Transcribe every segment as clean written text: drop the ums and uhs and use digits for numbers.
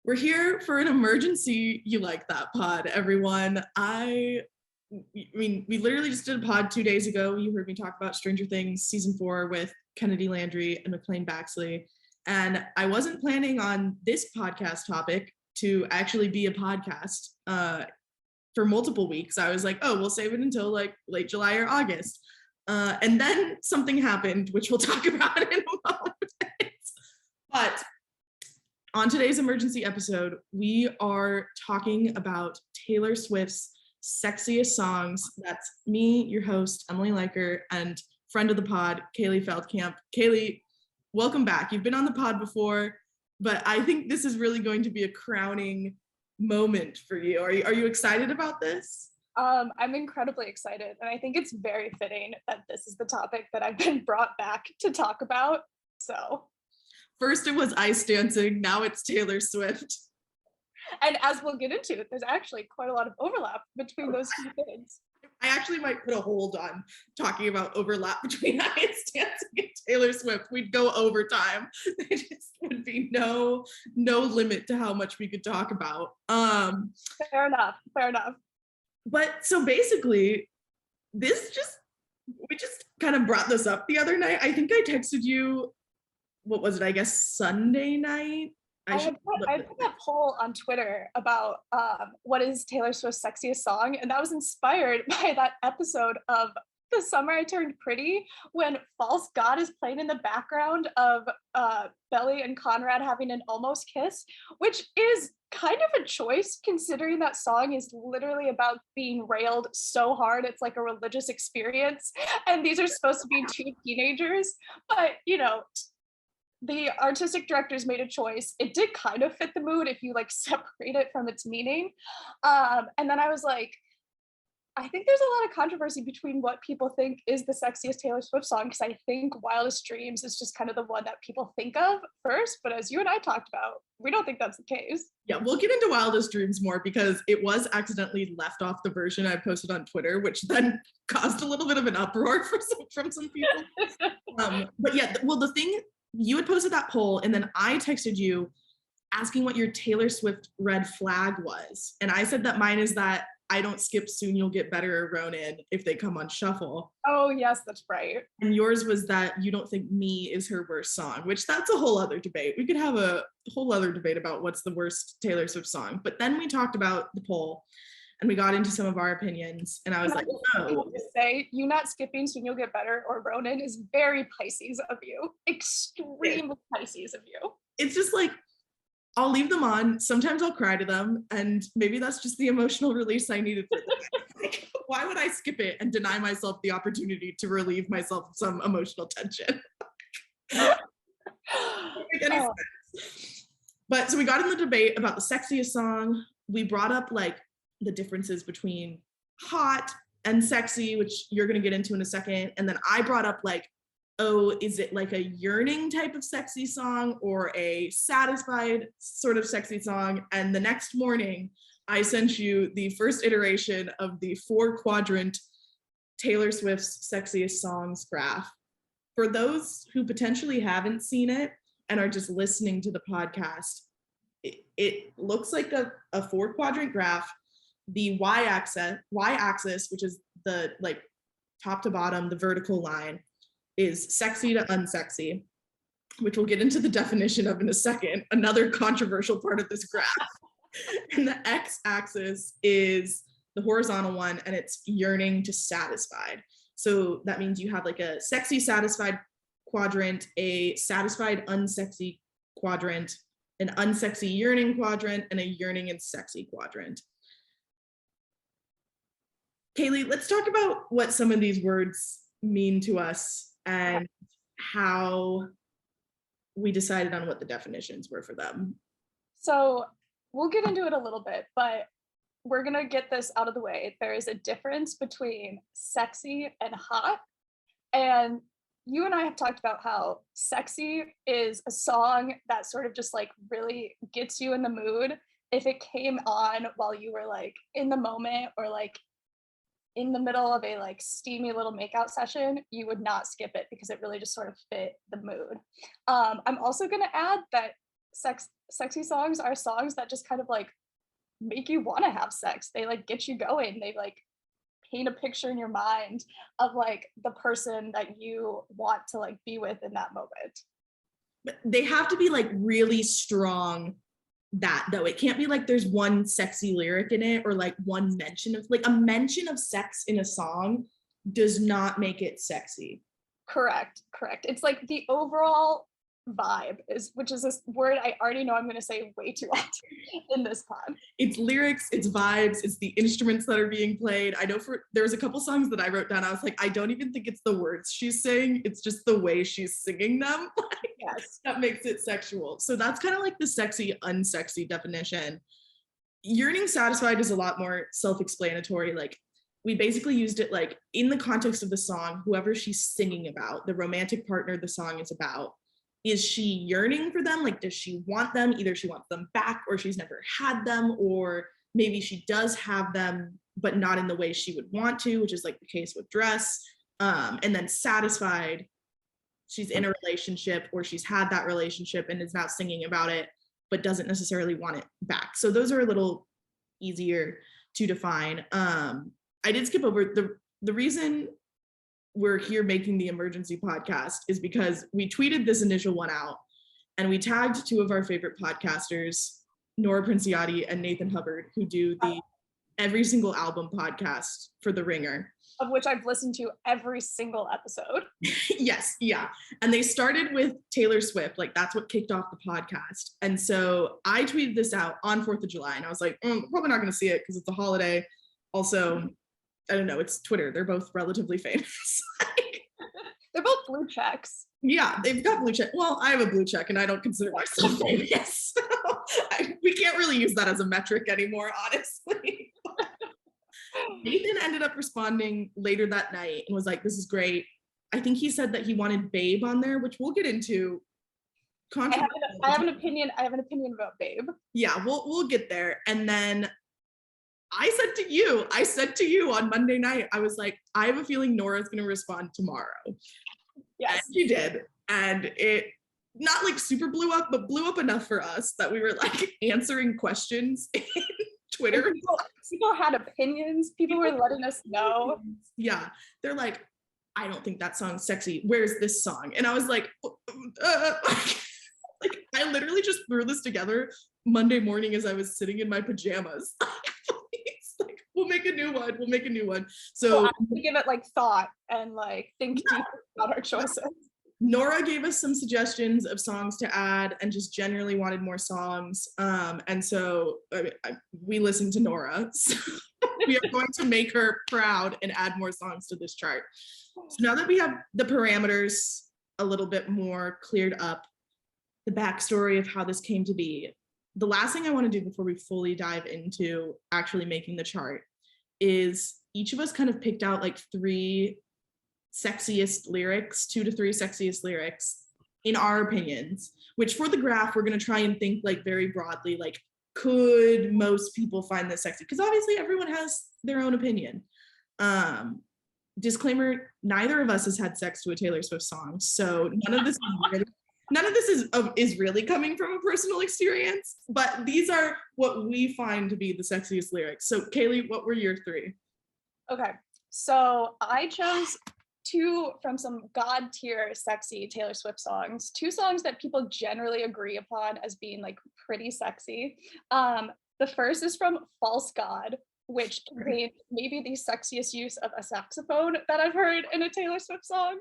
We're here for an emergency You Like That pod, everyone. I mean, we literally just did a pod 2 days ago. You heard me talk about Stranger Things season 4 with Kennedy Landry and McLean Baxley. And I wasn't planning on this podcast topic to actually be a podcast for multiple weeks. I was like, oh, we'll save it until like late July or August. And then something happened, which we'll talk about in a moment. But on today's emergency episode, we are talking about Taylor Swift's Sexiest songs. That's me, your host, Emily Leiker, and friend of the pod, Kaleigh Feldkamp. Kaleigh, welcome back. You've been on the pod before, but I think this is really going to be a crowning moment for you. Are you excited about this? I'm incredibly excited, and I think it's very fitting that this is the topic that I've been brought back to talk about. So first it was ice dancing, now it's Taylor Swift. And as we'll get into, there's actually quite a lot of overlap between those two things. I actually might put a hold on talking about overlap between ice dancing and Taylor Swift. We'd go overtime. There just would be no limit to how much we could talk about. Fair enough. But so basically, we just kind of brought this up the other night. I think I texted you, what was it, I guess Sunday night? I put that poll on Twitter about what is Taylor Swift's sexiest song, and that was inspired by that episode of The Summer I Turned Pretty when False God is playing in the background of Belly and Conrad having an almost kiss, which is kind of a choice considering that song is literally about being railed so hard it's like a religious experience, and these are supposed to be two teenagers, but you know, the artistic directors made a choice. It did kind of fit the mood if you like separate it from its meaning. And then I was like, I think there's a lot of controversy between what people think is the sexiest Taylor Swift song, because I think Wildest Dreams is just kind of the one that people think of first. But as you and I talked about, we don't think that's the case. Yeah, we'll get into Wildest Dreams more because it was accidentally left off the version I posted on Twitter, which then caused a little bit of an uproar from some people. But yeah, well, the thing, you had posted that poll and then I texted you asking what your Taylor Swift red flag was. And I said that mine is that I don't skip Soon You'll Get Better or Ronin if they come on shuffle. Oh, yes, that's right. And yours was that you don't think Me is her worst song, which that's a whole other debate. We could have a whole other debate about what's the worst Taylor Swift song. But then we talked about the poll and we got into some of our opinions, and I was like, no. Say you not skipping Soon You'll Get Better or Ronin is very Pisces of you. Extremely Pisces of you. It's just like, I'll leave them on. Sometimes I'll cry to them, and maybe that's just the emotional release I needed for them. Like, why would I skip it and deny myself the opportunity to relieve myself of some emotional tension? But so we got in the debate about the sexiest song. We brought up like the differences between hot and sexy, which you're going to get into in a second. And then I brought up like, oh, is it like a yearning type of sexy song or a satisfied sort of sexy song? And the next morning, I sent you the first iteration of the 4-quadrant Taylor Swift's sexiest songs graph. For those who potentially haven't seen it and are just listening to the podcast, it looks like a 4-quadrant graph. The y-axis, which is the like top to bottom, the vertical line, is sexy to unsexy, which we'll get into the definition of in a second, another controversial part of this graph. And the x-axis is the horizontal one, and it's yearning to satisfied. So that means you have like a sexy satisfied quadrant, a satisfied unsexy quadrant, an unsexy yearning quadrant, and a yearning and sexy quadrant. Kaleigh, let's talk about what some of these words mean to us and how we decided on what the definitions were for them. So we'll get into it a little bit, but we're going to get this out of the way. There is a difference between sexy and hot. And you and I have talked about how sexy is a song that sort of just like really gets you in the mood. If it came on while you were like in the moment or like in the middle of a like steamy little makeout session, you would not skip it because it really just sort of fit the mood. I'm also going to add that sexy songs are songs that just kind of like make you want to have sex. They like get you going. They like paint a picture in your mind of like the person that you want to like be with in that moment. But they have to be like really strong, that though. It can't be like there's one sexy lyric in it or like one mention of, like, a mention of sex in a song does not make it sexy. Correct. It's like the overall vibe which is this word I already know I'm going to say way too often in this pod. It's lyrics, it's vibes, it's the instruments that are being played. I know there was a couple songs that I wrote down. I was like, I don't even think it's the words she's saying. It's just the way she's singing them. Yes. That makes it sexual. So that's kind of like the sexy, unsexy definition. Yearning Satisfied is a lot more self-explanatory. Like, we basically used it like in the context of the song, whoever she's singing about, the romantic partner the song is about, is she yearning for them? Like, does she want them? Either she wants them back or she's never had them, or maybe she does have them, but not in the way she would want to, which is like the case with Dress. And then Satisfied, she's in a relationship or she's had that relationship and is now singing about it, but doesn't necessarily want it back. So those are a little easier to define. I did skip over the reason we're here making the emergency podcast is because we tweeted this initial one out and we tagged two of our favorite podcasters, Nora Princiati and Nathan Hubbard, who do the Every Single Album podcast for The Ringer. Of which I've listened to every single episode. Yes, yeah. And they started with Taylor Swift, like that's what kicked off the podcast. And so I tweeted this out on 4th of July and I was like, probably not gonna see it because it's a holiday. Also, I don't know, it's Twitter. They're both relatively famous. They're both blue checks. Yeah, they've got blue check. Well, I have a blue check and I don't consider myself famous. So we can't really use that as a metric anymore, honestly. Nathan ended up responding later that night and was like, this is great. I think he said that he wanted Babe on there, which we'll get into. I have an opinion about Babe. Yeah, we'll get there. And then I said to you on Monday night, I was like, I have a feeling Nora's going to respond tomorrow. Yes. And she did. And it not like super blew up, but blew up enough for us that we were like answering questions in Twitter. People had opinions. People were letting us know. Yeah. They're like, I don't think that song's sexy. Where's this song? And I was like, like I literally just threw this together Monday morning as I was sitting in my pajamas. We'll make a new one. So I have to give it like thought and like think deep about our choices. Nora gave us some suggestions of songs to add and just generally wanted more songs. And so we listened to Nora. So we are going to make her proud and add more songs to this chart. So now that we have the parameters a little bit more cleared up, the backstory of how this came to be, the last thing I want to do before we fully dive into actually making the chart is each of us kind of picked out like 3 sexiest lyrics, 2 to 3 sexiest lyrics in our opinions, which for the graph, we're going to try and think like very broadly, like could most people find this sexy? Because obviously everyone has their own opinion. Disclaimer, neither of us has had sex to a Taylor Swift song. So none of this is really coming from a personal experience, but these are what we find to be the sexiest lyrics. So Kaleigh, what were your 3? Okay, so I chose 2 from some god tier sexy Taylor Swift songs, 2 songs that people generally agree upon as being like pretty sexy. The first is from False God, which contains maybe the sexiest use of a saxophone that I've heard in a Taylor Swift song.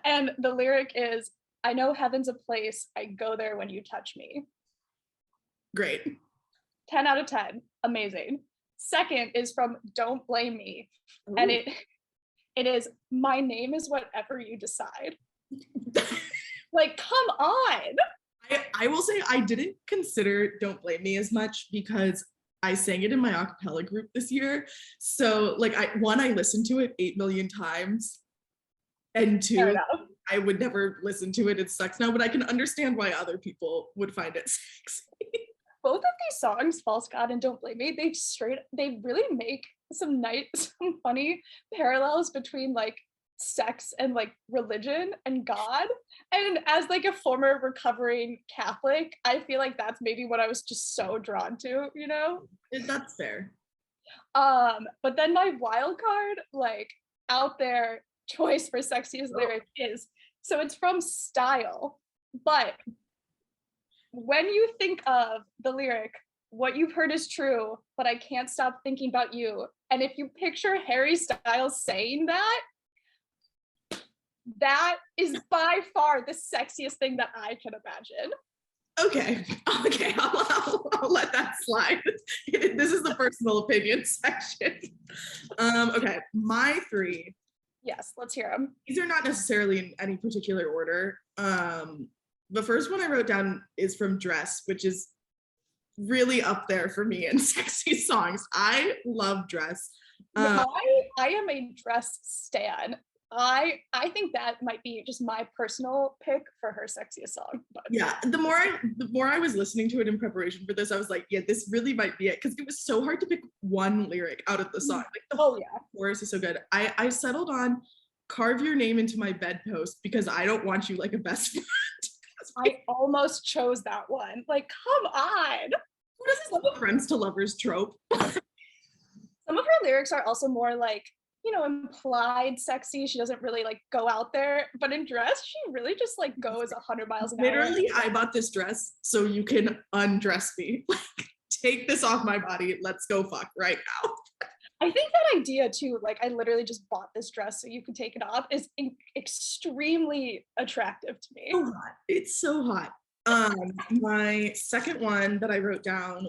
And the lyric is, I know heaven's a place, I go there when you touch me. Great. 10 out of 10, amazing. Second is from Don't Blame Me. Ooh. And it is, my name is whatever you decide. Like, come on. I will say I didn't consider Don't Blame Me as much because I sang it in my a cappella group this year. So like I listened to it 8 million times. And 2, I would never listen to it. It sucks now, but I can understand why other people would find it sexy. Both of these songs, False God and Don't Blame Me, they really make some funny parallels between like sex and like religion and God. And as like a former recovering Catholic, I feel like that's maybe what I was just so drawn to, you know? That's fair. But then my wild card, like out there choice for sexiest lyric is, so it's from Style, but when you think of the lyric, what you've heard is true, but I can't stop thinking about you. And if you picture Harry Styles saying that, that is by far the sexiest thing that I can imagine. Okay, I'll let that slide. This is the personal opinion section. Okay, my three. Yes, let's hear them. These are not necessarily in any particular order. The first one I wrote down is from Dress, which is really up there for me in sexy songs. I love Dress. I am a Dress stan. I think that might be just my personal pick for her sexiest song. But yeah, the more I was listening to it in preparation for this, I was like, yeah, this really might be it, because it was so hard to pick one lyric out of the song. Like the whole chorus is so good. I settled on "Carve your name into my bedpost because I don't want you like a best friend." I almost chose that one. Like, come on. What is this friends to lovers trope? Some of her lyrics are also more like, you know, implied sexy. She doesn't really like go out there, but in Dress, she really just like goes 100 miles an hour. Literally, I bought this dress so you can undress me. Like, take this off my body. Let's go fuck right now. I think that idea too, like I literally just bought this dress so you can take it off, is extremely attractive to me. So hot. It's so hot. My second one that I wrote down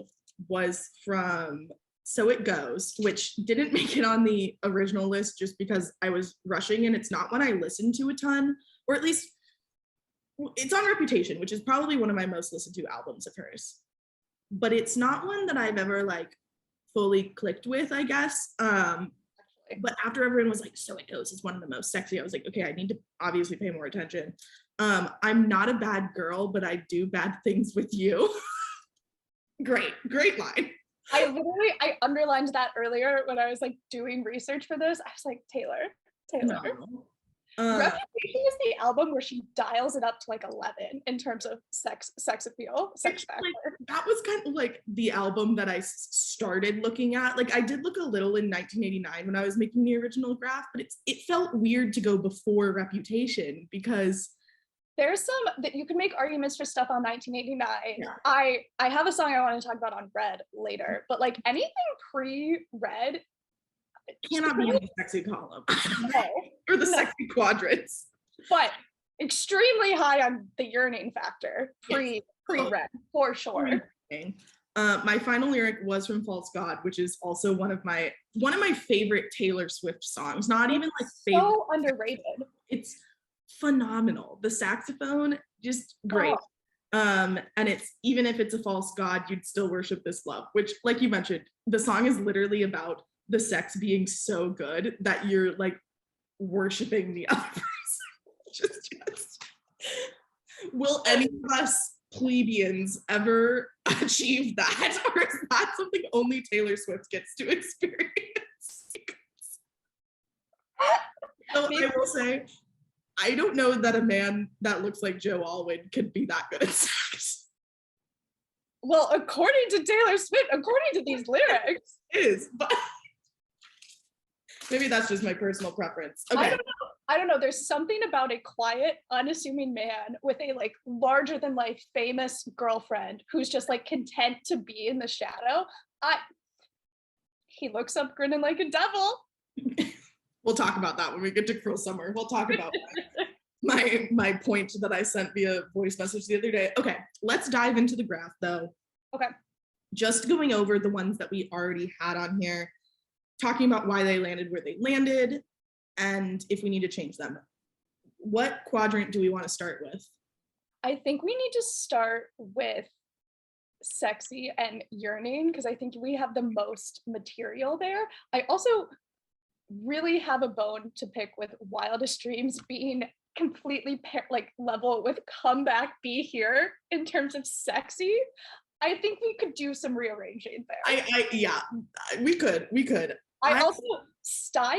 was from "So It Goes," which didn't make it on the original list just because I was rushing, and it's not one I listened to a ton, or at least it's on Reputation, which is probably one of my most listened to albums of hers. But it's not one that I've ever like fully clicked with, I guess. But after everyone was like, "So It Goes" is one of the most sexy, I was like, okay, I need to obviously pay more attention. "I'm not a bad girl, but I do bad things with you." Great line. I underlined that earlier when I was like doing research for this. I was like, Taylor. No. Reputation is the album where she dials it up to like 11 in terms of sex appeal, sex factor. Like, that was kind of like the album that I started looking at. Like, I did look a little in 1989 when I was making the original graph, but it felt weird to go before Reputation because there's some that you can make arguments for stuff on 1989. Yeah. I have a song I want to talk about on Red later, but like anything pre-Red cannot be in the sexy column. No, or the sexy quadrants. But extremely high on the Yearning factor pre-Red for sure. My final lyric was from "False God," which is also one of my favorite Taylor Swift songs. Not even like favorite. So underrated. It's phenomenal. The saxophone, just great. And it's, even if it's a false god, you'd still worship this love, which, like you mentioned, the song is literally about the sex being so good that you're like worshiping the other person. just will any of us plebeians ever achieve that, or is that something only Taylor Swift gets to experience? So I will say, I don't know that a man that looks like Joe Alwyn could be that good at sex. Well, according to Taylor Swift, according to these lyrics, it is, but maybe that's just my personal preference. Okay. I don't know. There's something about a quiet, unassuming man with a like larger than life famous girlfriend who's just like content to be in the shadow. He looks up grinning like a devil. We'll talk about that when we get to Cruel Summer. We'll talk about my point that I sent via voice message the other day. Okay, let's dive into the graph though. Okay. Just going over the ones that we already had on here, talking about why they landed where they landed, and if we need to change them. What quadrant do we want to start with? I think we need to start with Sexy and Yearning because I think we have the most material there. I also really have a bone to pick with Wildest Dreams being completely like level with Comeback Be Here in terms of sexy. I think we could do some rearranging there. Yeah, we could. I also Style.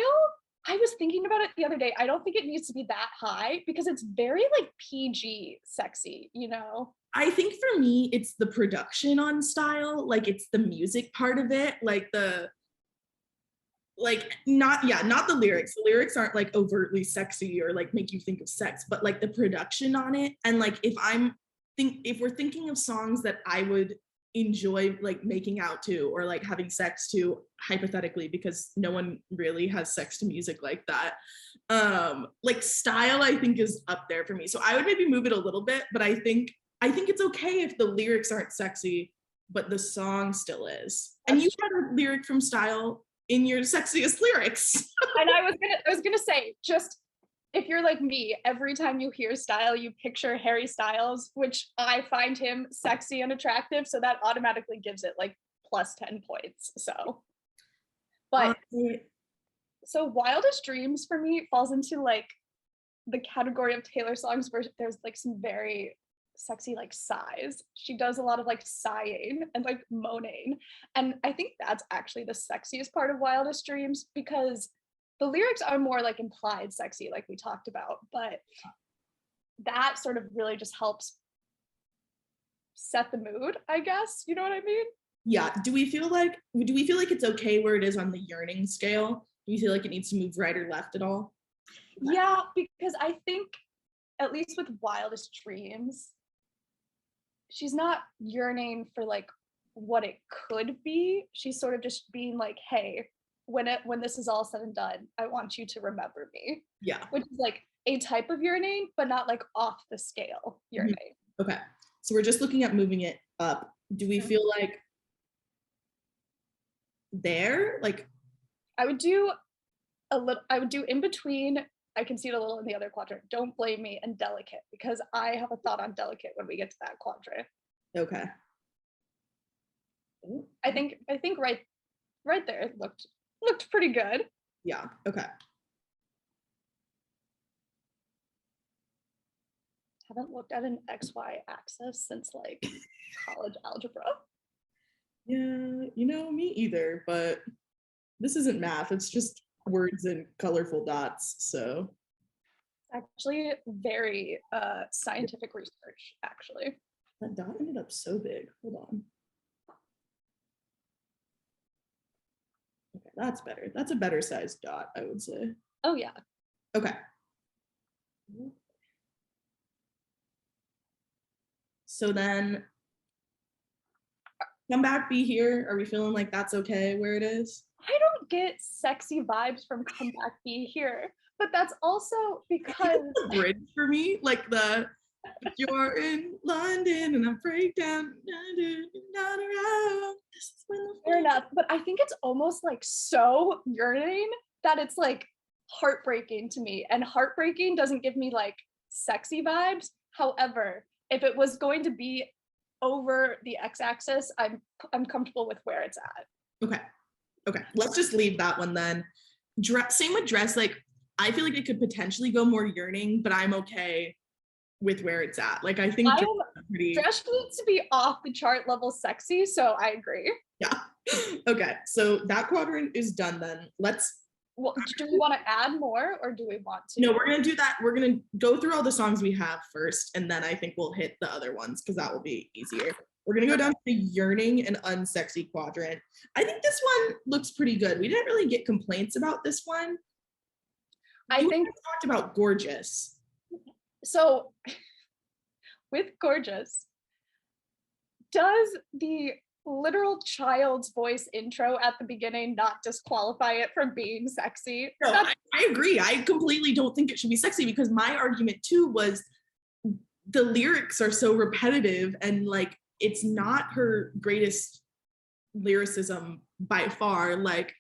I was thinking about it the other day. I don't think it needs to be that high because it's very like PG sexy, you know? I think for me, it's the production on Style, like it's the music part of it, like not the lyrics. The lyrics aren't like overtly sexy or like make you think of sex, but like the production on it. And like if we're thinking of songs that I would enjoy like making out to or like having sex to, hypothetically, because no one really has sex to music like that, like Style I think is up there for me. So I would maybe move it a little bit, but I think it's okay if the lyrics aren't sexy but the song still is. And you had a lyric from Style in your Sexiest lyrics. And I was gonna say, just if you're like me, every time you hear Style, you picture Harry Styles, which I find him sexy and attractive. So that automatically gives it like plus 10 points. So, but so Wildest Dreams for me falls into like the category of Taylor songs where there's like some very sexy like sighs. She does a lot of like sighing and like moaning. And I think that's actually the sexiest part of Wildest Dreams because the lyrics are more like implied sexy, like we talked about, but that sort of really just helps set the mood, I guess. You know what I mean? Yeah. Do we feel like it's okay where it is on the Yearning scale? Do you feel like it needs to move right or left at all? Yeah, because I think at least with Wildest Dreams, she's not yearning for like what it could be. She's sort of just being like, hey, when this is all said and done, I want you to remember me. Yeah. Which is like a type of yearning, but not like off the scale yearning. Okay. So we're just looking at moving it up. Do we feel like there? Like I would do in between. I can see it a little in the other quadrant. Don't Blame Me and Delicate, because I have a thought on Delicate when we get to that quadrant. Okay. I think right there it looked pretty good. Yeah. Okay. Haven't looked at an XY axis since like college algebra. Yeah, me either, but this isn't math. It's just words and colorful dots. So actually very scientific research, actually. that dot ended up so big. Hold on. Okay, that's better. That's a better sized dot, I would say. Oh yeah. Okay. So then Come Back, Be Here. Are we feeling like that's okay where it is? I don't get sexy vibes from Come Back, Be Here, but that's also because the bridge for me, like you're in London and I break down, not around. Fair enough, but I think it's almost like so yearning that it's like heartbreaking to me, and heartbreaking doesn't give me like sexy vibes. However, if it was going to be over the x-axis, I'm comfortable with where it's at. Okay, let's just leave that one then. Same with Dress. Like I feel like it could potentially go more yearning, but I'm okay with where it's at. Like I think Dress needs to be off the chart level sexy, so I agree. Yeah. Okay, so that quadrant is done then. Well, do we want to add more or do we want to? No, we're going to do that. We're going to go through all the songs we have first, and then I think we'll hit the other ones because that will be easier. We're going to go down to the Yearning and Unsexy quadrant. I think this one looks pretty good. We didn't really get complaints about this one. I think we talked about Gorgeous. So with Gorgeous, does the literal child's voice intro at the beginning not disqualify it from being sexy? No, I agree. I completely don't think it should be sexy because my argument too was the lyrics are so repetitive and like it's not her greatest lyricism by far. Like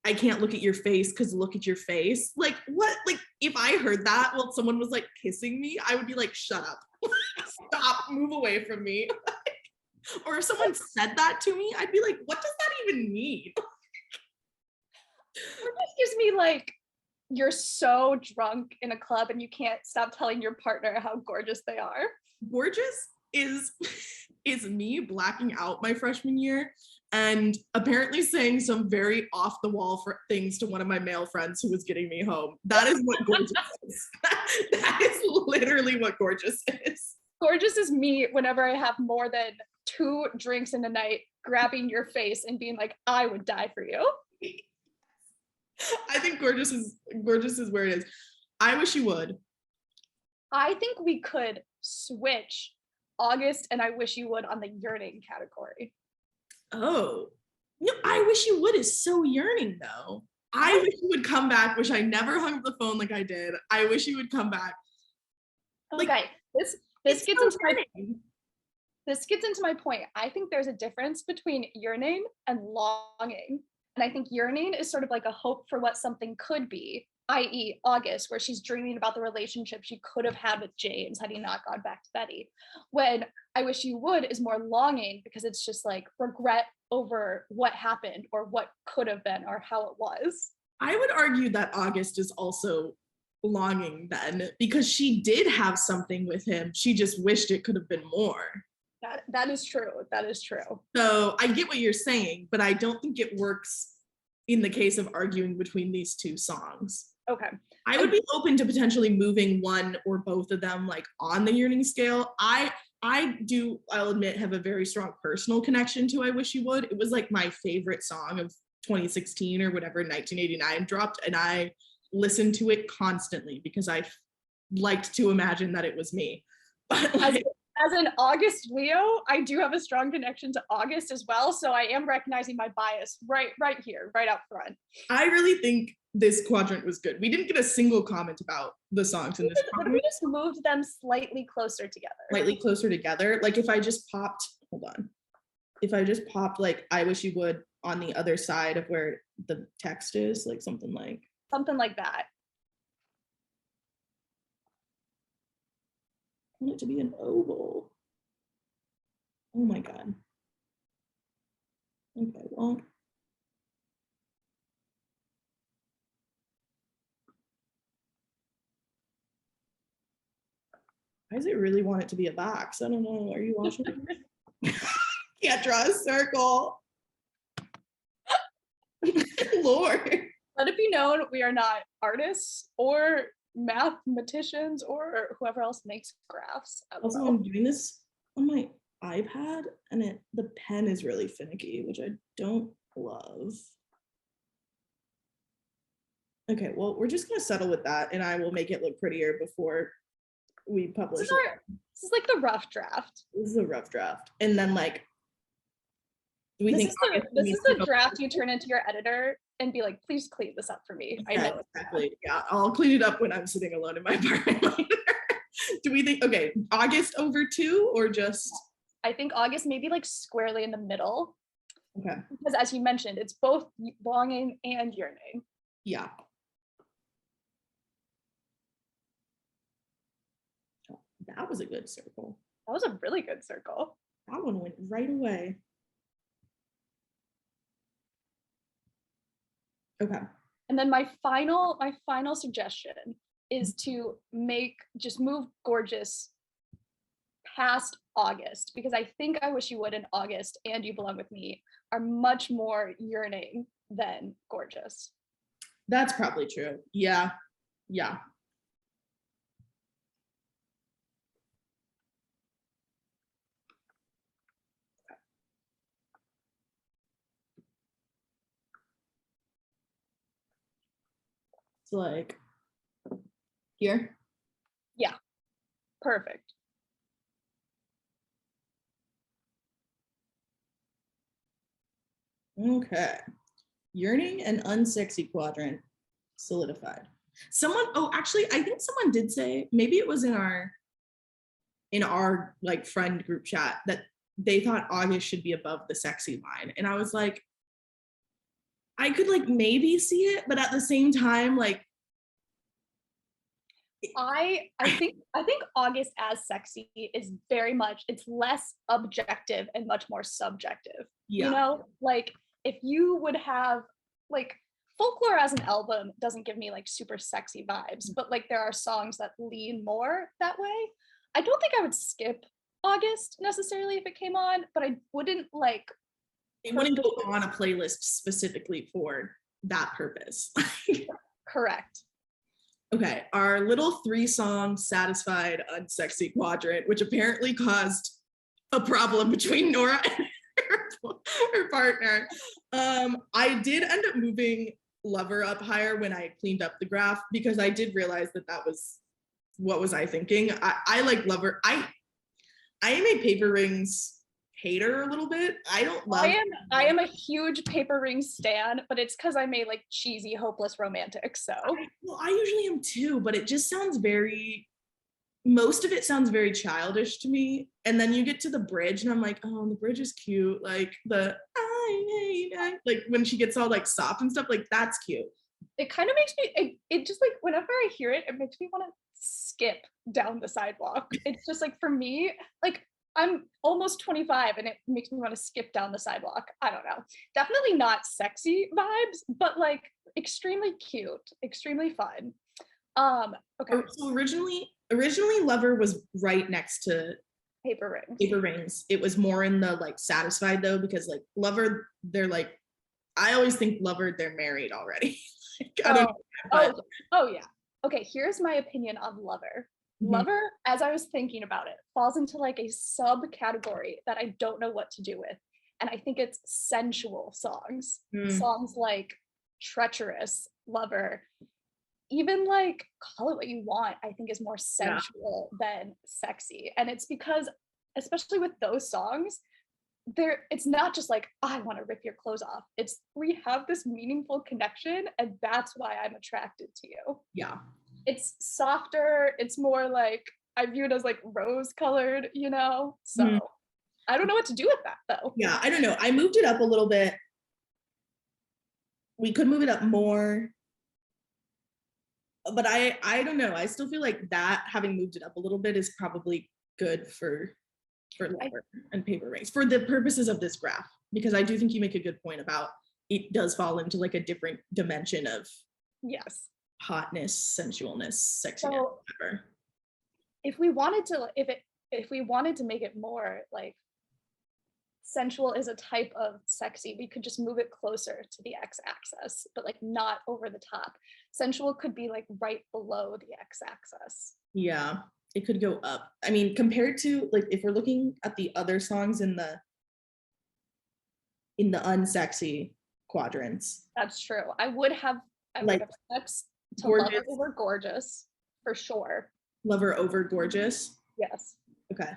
I can't look at your face because look at your face. Like what? Like if I heard that while someone was like kissing me, I would be like, shut up. Stop, move away from me. Or if someone said that to me, I'd be like, what does that even mean? It just gives me like, you're so drunk in a club and you can't stop telling your partner how gorgeous they are. Gorgeous is is me blacking out my freshman year and apparently saying some very off the wall things to one of my male friends who was getting me home. That is what Gorgeous is. That is literally what Gorgeous is. Gorgeous is me whenever I have more than 2 drinks in a night, grabbing your face and being like, I would die for you. I think Gorgeous is where it is. I Wish You Would. I think we could switch August and I Wish You Would on the Yearning category. Oh, no, I Wish You Would is so yearning though. I wish you would come back. Wish I never hung up the phone like I did. I wish you would come back. Like, okay, this gets into my point. I think there's a difference between yearning and longing. And I think yearning is sort of like a hope for what something could be, i.e. August, where she's dreaming about the relationship she could have had with James had he not gone back to Betty. When I Wish You Would is more longing because it's just like regret over what happened or what could have been or how it was. I would argue that August is also longing then because she did have something with him. She just wished it could have been more. That is true. That is true. So I get what you're saying, but I don't think it works in the case of arguing between these two songs. Okay. I would be open to potentially moving one or both of them like on the yearning scale. I'll admit, have a very strong personal connection to I Wish You Would. It was like my favorite song of 2016 or whatever 1989 dropped, and I listened to it constantly because I liked to imagine that it was me. But like, as an August Leo, I do have a strong connection to August as well, so I am recognizing my bias right here, right up front. I really think this quadrant was good. We didn't get a single comment about the songs in this quadrant. We just moved them slightly closer together. Like if I just popped, like I Wish You Would on the other side of where the text is, like something like that. I want it to be an oval. Oh my God. Okay, well. Why does it really want it to be a box? I don't know. Are you watching? Can't draw a circle. Lord. Let it be known we are not artists or mathematicians or whoever else makes graphs. Also, I'm doing this on my iPad and the pen is really finicky, which I don't love. Okay, well, we're just gonna settle with that and I will make it look prettier before we publish it. This is like the rough draft. This is a rough draft. And then like, this is the draft you turn into your editor and be like, please clean this up for me. Yeah, I know. Exactly. Yeah, I'll clean it up when I'm sitting alone in my apartment later. Do we think, okay, August over 2 or just? I think August maybe like squarely in the middle. Okay. Because as you mentioned, it's both longing and yearning. Yeah. Oh, that was a good circle. That was a really good circle. That one went right away. Okay. And then my final suggestion is to move Gorgeous past August, because I think I Wish You Would in August and You Belong With Me are much more yearning than Gorgeous. That's probably true. Yeah. Yeah. So like here? Yeah, perfect. Okay. Yearning and Unsexy quadrant solidified. Actually, I think someone did say, maybe it was in our like friend group chat, that they thought August should be above the sexy line. And I was like, I could like maybe see it, but at the same time, like I think August as sexy is very much, it's less objective and much more subjective. Yeah. You know, like if you would have like Folklore as an album doesn't give me like super sexy vibes, but like there are songs that lean more that way. I don't think I would skip August necessarily if it came on, but I wouldn't like. It wouldn't go on a playlist specifically for that purpose. Correct. Okay, our little 3-song satisfied unsexy quadrant, which apparently caused a problem between Nora and her partner. I did end up moving Lover up higher when I cleaned up the graph because I did realize that was what was I thinking. I like Lover. I am a Paper Rings hater a little bit. I don't love. I am a huge Paper Rings stan, but it's because I'm a like cheesy, hopeless romantic. So I usually am too, but it just sounds most of it sounds very childish to me. And then you get to the bridge, and I'm like, oh, the bridge is cute. Like like when she gets all like soft and stuff, like that's cute. It kind of makes me. It just like whenever I hear it, it makes me want to skip down the sidewalk. It's just like for me, like. I'm almost 25 and it makes me want to skip down the sidewalk. I don't know. Definitely not sexy vibes, but like extremely cute, extremely fun. Okay. So originally Lover was right next to Paper Rings. It was more in the like satisfied though, because like Lover, they're like, I always think Lover, they're married already. I don't know, oh yeah. Okay, here's my opinion on Lover. Mm-hmm. Lover, as I was thinking about it, falls into like a subcategory that I don't know what to do with. And I think it's sensual songs. Songs like Treacherous, Lover, even like Call It What You Want, I think is more sensual than sexy. And it's because, especially with those songs, it's not just like, I want to rip your clothes off. It's we have this meaningful connection, and that's why I'm attracted to you. Yeah. It's softer, it's more like I view it as like rose colored, you know? So I don't know what to do with that though. Yeah, I don't know. I moved it up a little bit. We could move it up more. But I don't know. I still feel like that having moved it up a little bit is probably good for Lover and Paper Rings for the purposes of this graph, because I do think you make a good point about it does fall into like a different dimension of hotness, sensualness, sexiness, so, whatever. If we wanted to make it more like sensual is a type of sexy, we could just move it closer to the x-axis, but like not over the top. Sensual could be like right below the x-axis. Yeah, it could go up. I mean, compared to like if we're looking at the other songs in the unsexy quadrants. That's true. I would have sex to Lover over Gorgeous for sure. Lover over Gorgeous? Yes. Okay.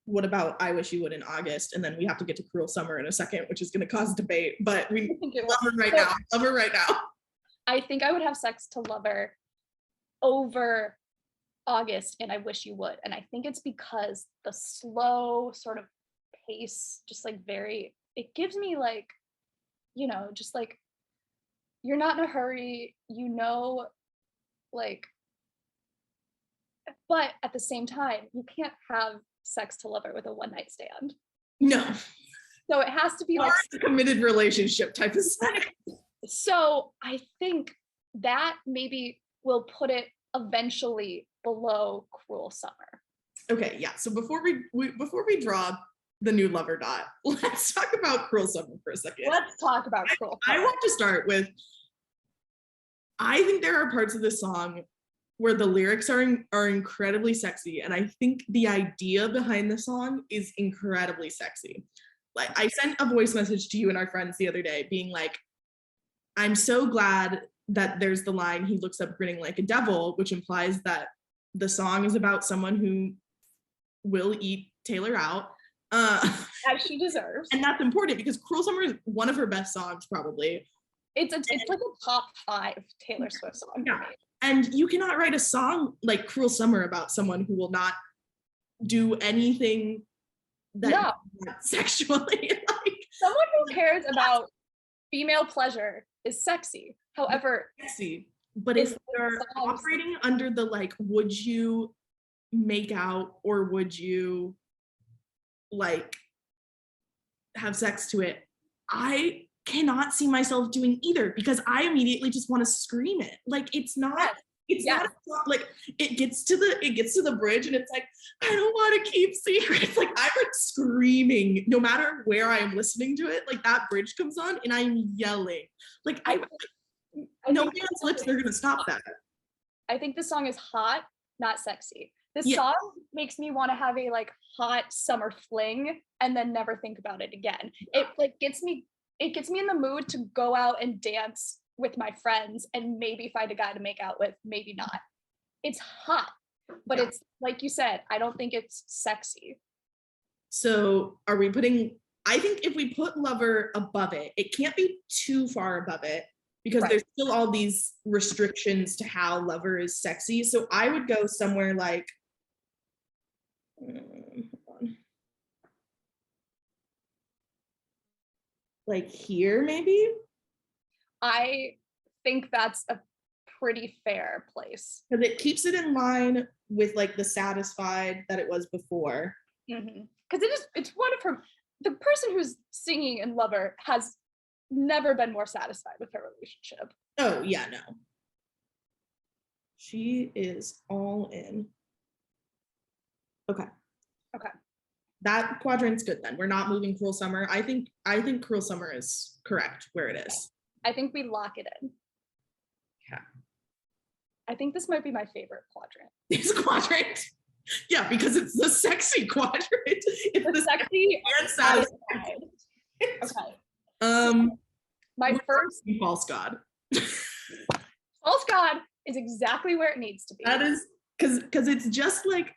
What about I Wish You Would in August? And then we have to get to Cruel Summer in a second, which is going to cause debate, but we love her right now. Love her right now. I think I would have sex to Lover over August and I Wish You Would. And I think it's because the slow sort of pace, just like it gives me like, you know, just like, you're not in a hurry, you know, like, but at the same time, you can't have sex to Lover with a one-night stand. No. So it has to be like a committed relationship type of sex. So I think that maybe will put it eventually below Cruel Summer. Okay, yeah. So before we draw the new Lover dot, let's talk about Cruel Summer for a second. Let's talk about Cruel Summer. I want to start with, I think there are parts of this song where the lyrics are incredibly sexy, and I think the idea behind the song is incredibly sexy. Like, I sent a voice message to you and our friends the other day being like, I'm so glad that there's the line, he looks up grinning like a devil, which implies that the song is about someone who will eat Taylor out. As she deserves. And that's important because Cruel Summer is one of her best songs, probably. It's like a top 5 Taylor Swift song. Yeah. And you cannot write a song like Cruel Summer about someone who will not do anything that sexually. Like, someone who cares about female pleasure is sexy. However, sexy. But if they're operating under the like, would you make out or would you like have sex to it? I cannot see myself doing either because I immediately just want to scream it. Like, it's not It's not like it gets to the bridge and it's like, I don't want to keep secrets. Like I'm like screaming no matter where I am listening to it. Like that bridge comes on and I'm yelling. Like no man's lips are gonna stop that. I think the song is hot, not sexy. This song makes me want to have a like hot summer fling and then never think about it again. It like gets me in the mood to go out and dance with my friends and maybe find a guy to make out with, maybe not. It's hot, but it's like you said, I don't think it's sexy. So are we putting, I think if we put Lover above it, it can't be too far above it because there's still all these restrictions to how Lover is sexy. So I would go somewhere like here maybe. I think that's a pretty fair place because it keeps it in line with like the Satisfied that it was before. Because it's one of her, the person who's singing in Lover has never been more satisfied with her relationship. Oh yeah, no, she is all in. Okay, that quadrant's good. Then we're not moving Cruel Summer. I think Cruel Summer is correct where it is. I think we lock it in. Yeah. I think this might be my favorite quadrant. This quadrant? Yeah, because it's the sexy quadrant. It's the sexy and satisfied. Okay. My first False God. False God is exactly where it needs to be. That is because it's just like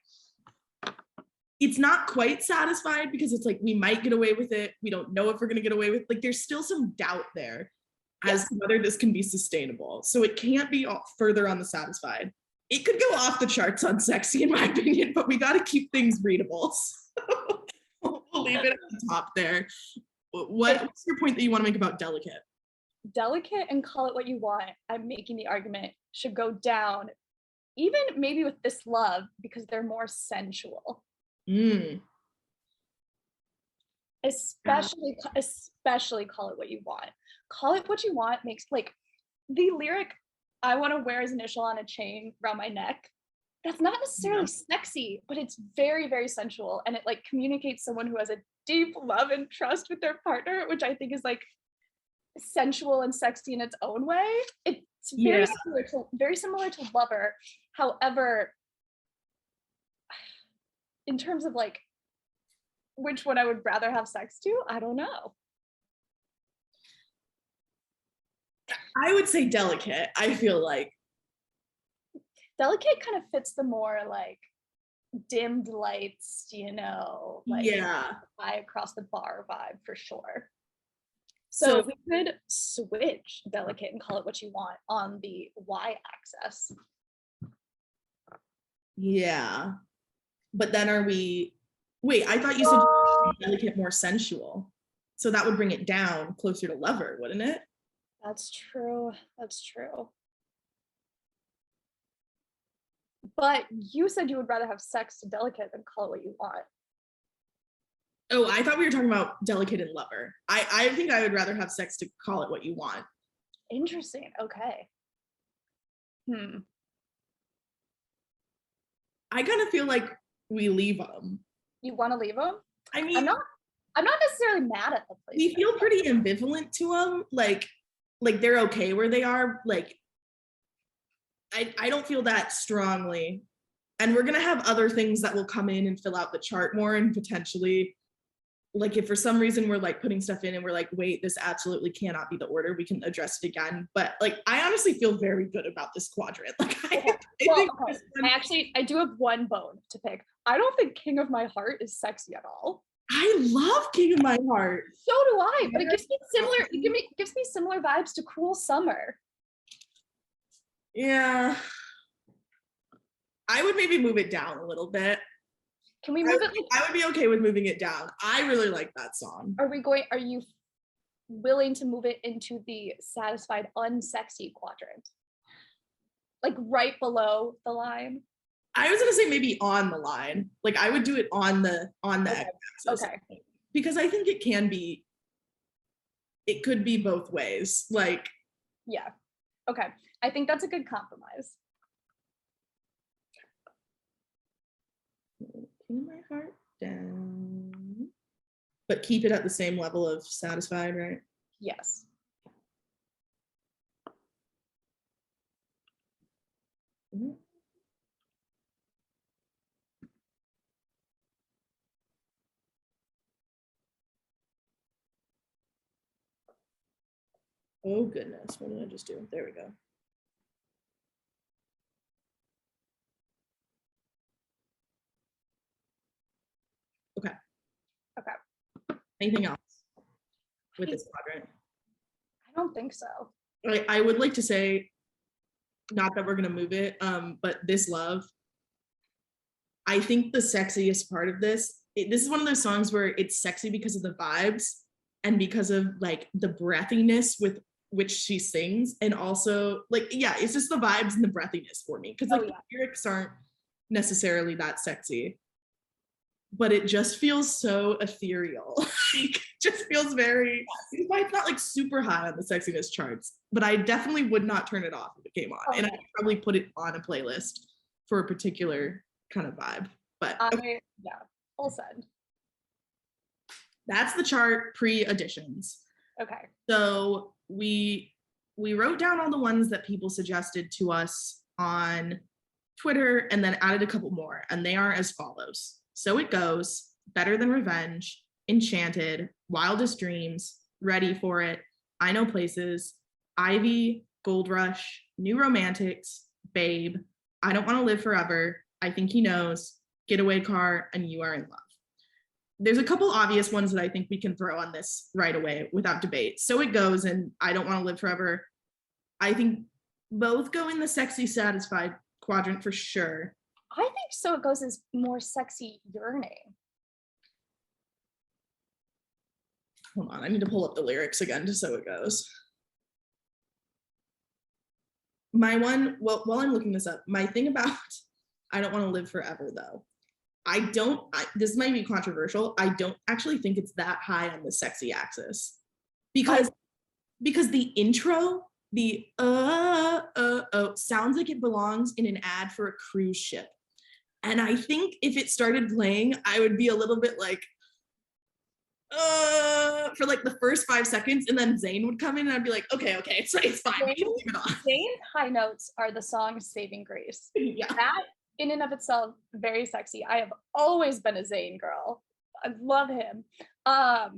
it's not quite satisfied because it's like we might get away with it. We don't know if we're gonna get away with like there's still some doubt there as to whether this can be sustainable. So it can't be further on the satisfied. It could go off the charts on sexy in my opinion, but we got to keep things readable. So we'll leave it at the top there. What's your point that you want to make about Delicate? Delicate and Call It What You Want, I'm making the argument, should go down, even maybe with This Love, because they're more sensual. Especially Call It What You Want. Call It What You Want makes like the lyric, I want to wear his initial on a chain around my neck. That's not necessarily sexy, but it's very, very sensual. And it like communicates someone who has a deep love and trust with their partner, which I think is like sensual and sexy in its own way. It's very similar to Lover. However, in terms of like which one I would rather have sex to, I don't know. I would say Delicate. I feel like Delicate kind of fits the more like dimmed lights, like eye across the bar vibe for sure. So we could switch Delicate and Call It What You Want on the y-axis. Yeah. But then I thought you said Delicate more sensual. So that would bring it down closer to Lover, wouldn't it? That's true. But you said you would rather have sex to Delicate than Call It What You Want. Oh, I thought we were talking about Delicate and Lover. I think I would rather have sex to Call It What You Want. Interesting. Okay. I kind of feel like we leave them. You want to leave them? I mean, I'm not necessarily mad at the place. We feel pretty ambivalent to them. Like they're okay where they are. Like I don't feel that strongly. And we're gonna have other things that will come in and fill out the chart more and potentially, like if for some reason we're like putting stuff in and we're like, wait, this absolutely cannot be the order, we can address it again. But like I honestly feel very good about this quadrant. Like I do have one bone to pick. I don't think King of My Heart is sexy at all. I love King of My Heart. So do I, but it gives me similar vibes to Cruel Summer. Yeah. I would maybe move it down a little bit. Can we move it? I would be okay with moving it down. I really like that song. Are you willing to move it into the Satisfied Unsexy quadrant? Like right below the line? I was gonna say maybe on the line. Like I would do it on the x-axis. Okay. Because I think it could be both ways. Like yeah. Okay. I think that's a good compromise. in my heart down. But keep it at the same level of satisfied, right? Yes. Mm-hmm. Oh goodness, what did I just do? There we go. Okay. Okay. Anything else with this quadrant? I don't think so. I would like to say, not that we're gonna move it, but this love, I think the sexiest part of this, this is one of those songs where it's sexy because of the vibes and because of like the breathiness with which she sings, and also like, yeah, it's just the vibes and the breathiness for me, because like the lyrics aren't necessarily that sexy, but it just feels so ethereal. Like, it just feels very, it's not like super high on the sexiness charts, but I definitely would not turn it off if it came on. And I would probably put it on a playlist for a particular kind of vibe. But okay. Yeah, full send. That's the chart pre-additions. Okay. So we wrote down all the ones that people suggested to us on Twitter and then added a couple more, and they are as follows. So It Goes, Better Than Revenge, Enchanted, Wildest Dreams, Ready for It, I Know Places, Ivy, Gold Rush, New Romantics, Babe, I Don't Want to Live Forever, I Think He Knows, Getaway Car, and You Are in Love. There's a couple obvious ones that I think we can throw on this right away without debate. So It Goes and I Don't Want to Live Forever, I think both go in the sexy satisfied quadrant for sure. I think So It Goes is more sexy yearning. Hold on, I need to pull up the lyrics again to So It Goes. My one, well, while I'm looking this up, my thing about I Don't Want to Live Forever though, this might be controversial, I don't actually think it's that high on the sexy axis, because the intro, the sounds like it belongs in an ad for a cruise ship. And I think if it started playing, I would be a little bit like, for like the first 5 seconds, and then Zayn would come in and I'd be like, okay, it's fine. Zayn's high notes are the song Saving Grace. Yeah. That in and of itself, very sexy. I have always been a Zayn girl. I love him. Her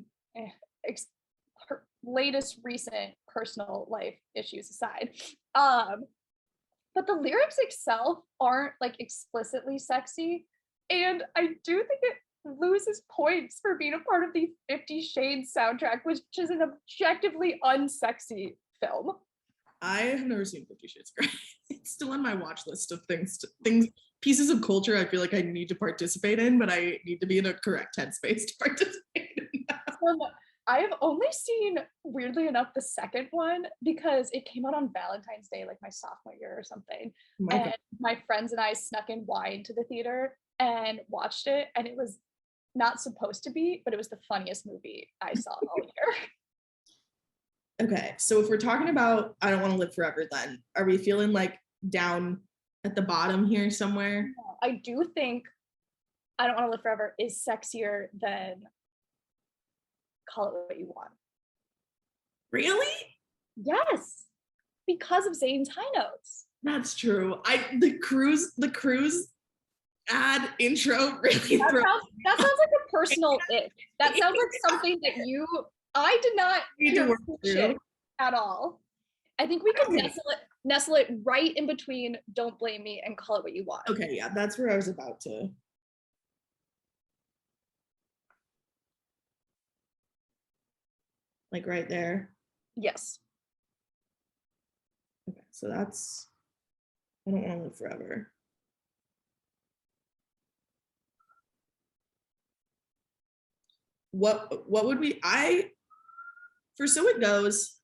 latest recent personal life issues aside. But the lyrics itself aren't like explicitly sexy. And I do think it loses points for being a part of the 50 Shades soundtrack, which is an objectively unsexy film. I have never seen 50 Shades of Grey. It's still on my watch list of things, pieces of culture I feel like I need to participate in, but I need to be in a correct headspace to participate in that. I have only seen, weirdly enough, the second one because it came out on Valentine's Day, like my sophomore year or something. And my friends and I snuck in wine to the theater and watched it, and it was not supposed to be, but it was the funniest movie I saw all year. Okay, so if we're talking about I Don't Want to Live Forever, then are we feeling like down at the bottom here somewhere? I do think I Don't Want to Live Forever is sexier than Call It What You Want. Really? Yes, because of Zayn's high notes. That's true. The cruise ad intro really that sounds like a personal ick. That sounds like something that I did not hear shit at all. I think we can nestle it right in between Don't Blame Me and Call It What You Want. Okay, yeah, that's where I was about to. Like right there. Yes. Okay, so that's I Don't Want to Live Forever. What would we for So It Goes,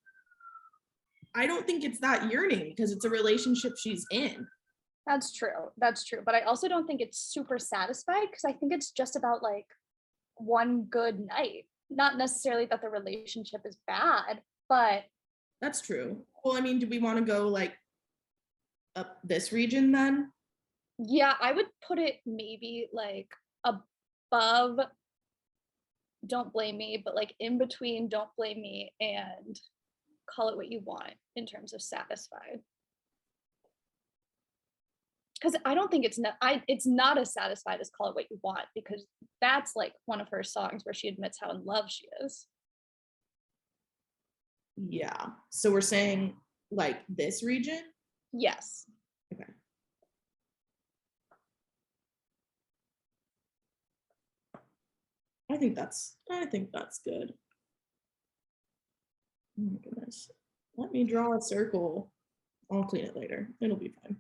I don't think it's that yearning because it's a relationship she's in. That's true. But I also don't think it's super satisfied because I think it's just about like one good night. Not necessarily that the relationship is bad, but that's true. Well, I mean, do we want to go like up this region then? Yeah, I would put it maybe like above Don't Blame Me, but like in between Don't Blame Me and Call It What You Want in terms of satisfied. Because I don't think it's not as satisfied as Call It What You Want, because that's like one of her songs where she admits how in love she is. Yeah. So we're saying like this region? Yes. Okay. I think that's good. Oh my goodness. Let me draw a circle. I'll clean it later. It'll be fine.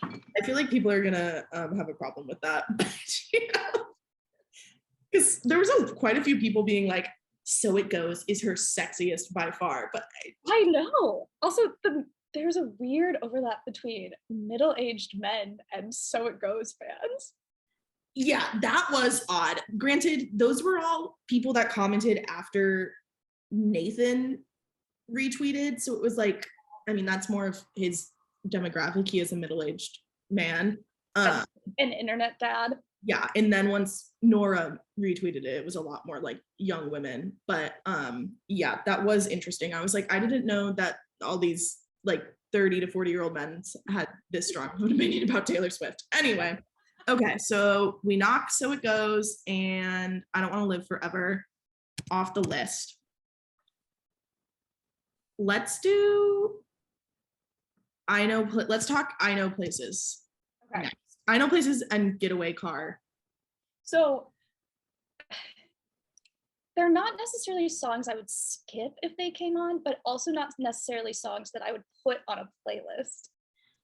I feel like people are gonna have a problem with that. Because there was quite a few people being like, So It Goes is her sexiest by far. But I know. Also, there's a weird overlap between middle-aged men and So It Goes fans. Yeah, that was odd. Granted, those were all people that commented after Nathan retweeted. So it was like, I mean, that's more of his demographic. He is a middle-aged man. An internet dad. Yeah, and then once Nora retweeted it, it was a lot more like young women. But yeah, that was interesting. I was like, I didn't know that all these like 30 to 40-year-old men had this strong of an opinion about Taylor Swift. Anyway, okay, so we knock So It Goes and I Don't Want to Live Forever off the list. Let's do let's talk I Know Places. Okay. Next. I Know Places and Getaway Car. So they're not necessarily songs I would skip if they came on, but also not necessarily songs that I would put on a playlist.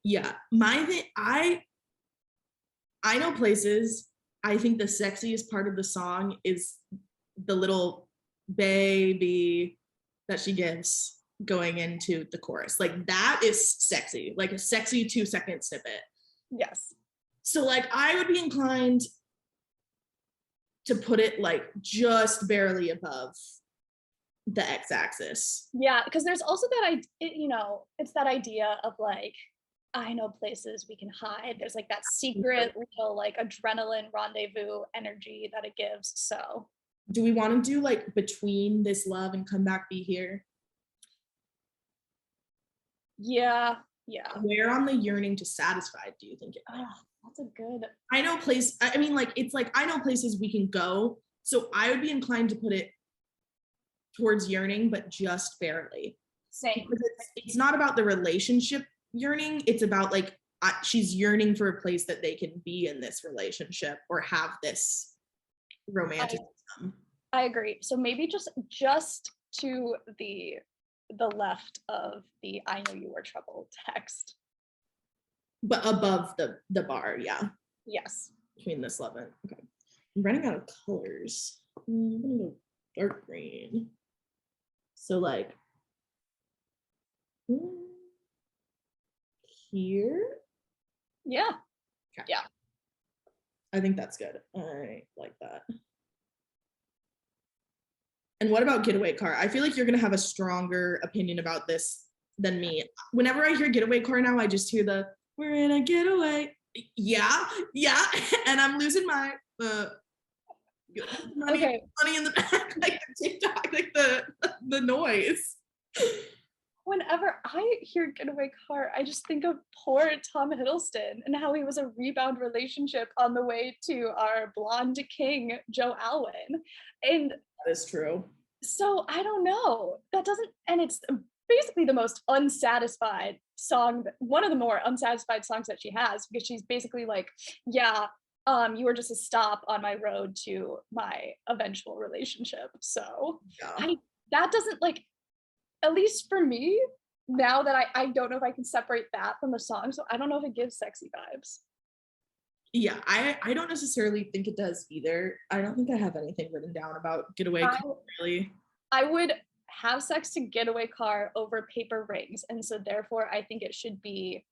Yeah, my thing, I Know Places. I think the sexiest part of the song is the little baby that she gives going into the chorus. Like that is sexy, like a sexy 2-second snippet. Yes. So like I would be inclined to put it like just barely above the x-axis. Yeah, because there's also that it's that idea of like, I know places we can hide. There's like that secret little like adrenaline rendezvous energy that it gives. So do we want to do like Between This Love and Come Back Be Here? Yeah. Where on the Yearning to Satisfied do you think it is? That's a good. I know place. I mean, like it's like I know places we can go. So I would be inclined to put it towards Yearning, but just barely. Same. Because it's not about the relationship yearning. It's about like she's yearning for a place that they can be in this relationship or have this romanticism. I agree. So maybe just to the left of the I Know You Are Trouble text. But above the bar, yeah. Yes. Between This Love and okay. I'm running out of colors. I'm gonna go dark green. So like here. Yeah. Okay. Yeah. I think that's good. I like that. And what about Getaway Car? I feel like you're gonna have a stronger opinion about this than me. Whenever I hear Getaway Car now, I just hear the "We're in a getaway." Yeah, and I'm losing my money in the back, like the TikTok, like the noise. Whenever I hear Getaway Car, I just think of poor Tom Hiddleston and how he was a rebound relationship on the way to our blonde king, Joe Alwyn. And that is true. So I don't know. That doesn't, and it's basically the most unsatisfied song, one of the more unsatisfied songs that she has, because she's basically like, yeah, you were just a stop on my road to my eventual relationship. So yeah. That doesn't like, at least for me, now that I don't know if I can separate that from the song. So I don't know if it gives sexy vibes. Yeah, I don't necessarily think it does either. I don't think I have anything written down about Getaway Car, really. I would have sex to Getaway Car over Paper Rings. And so therefore I think it should be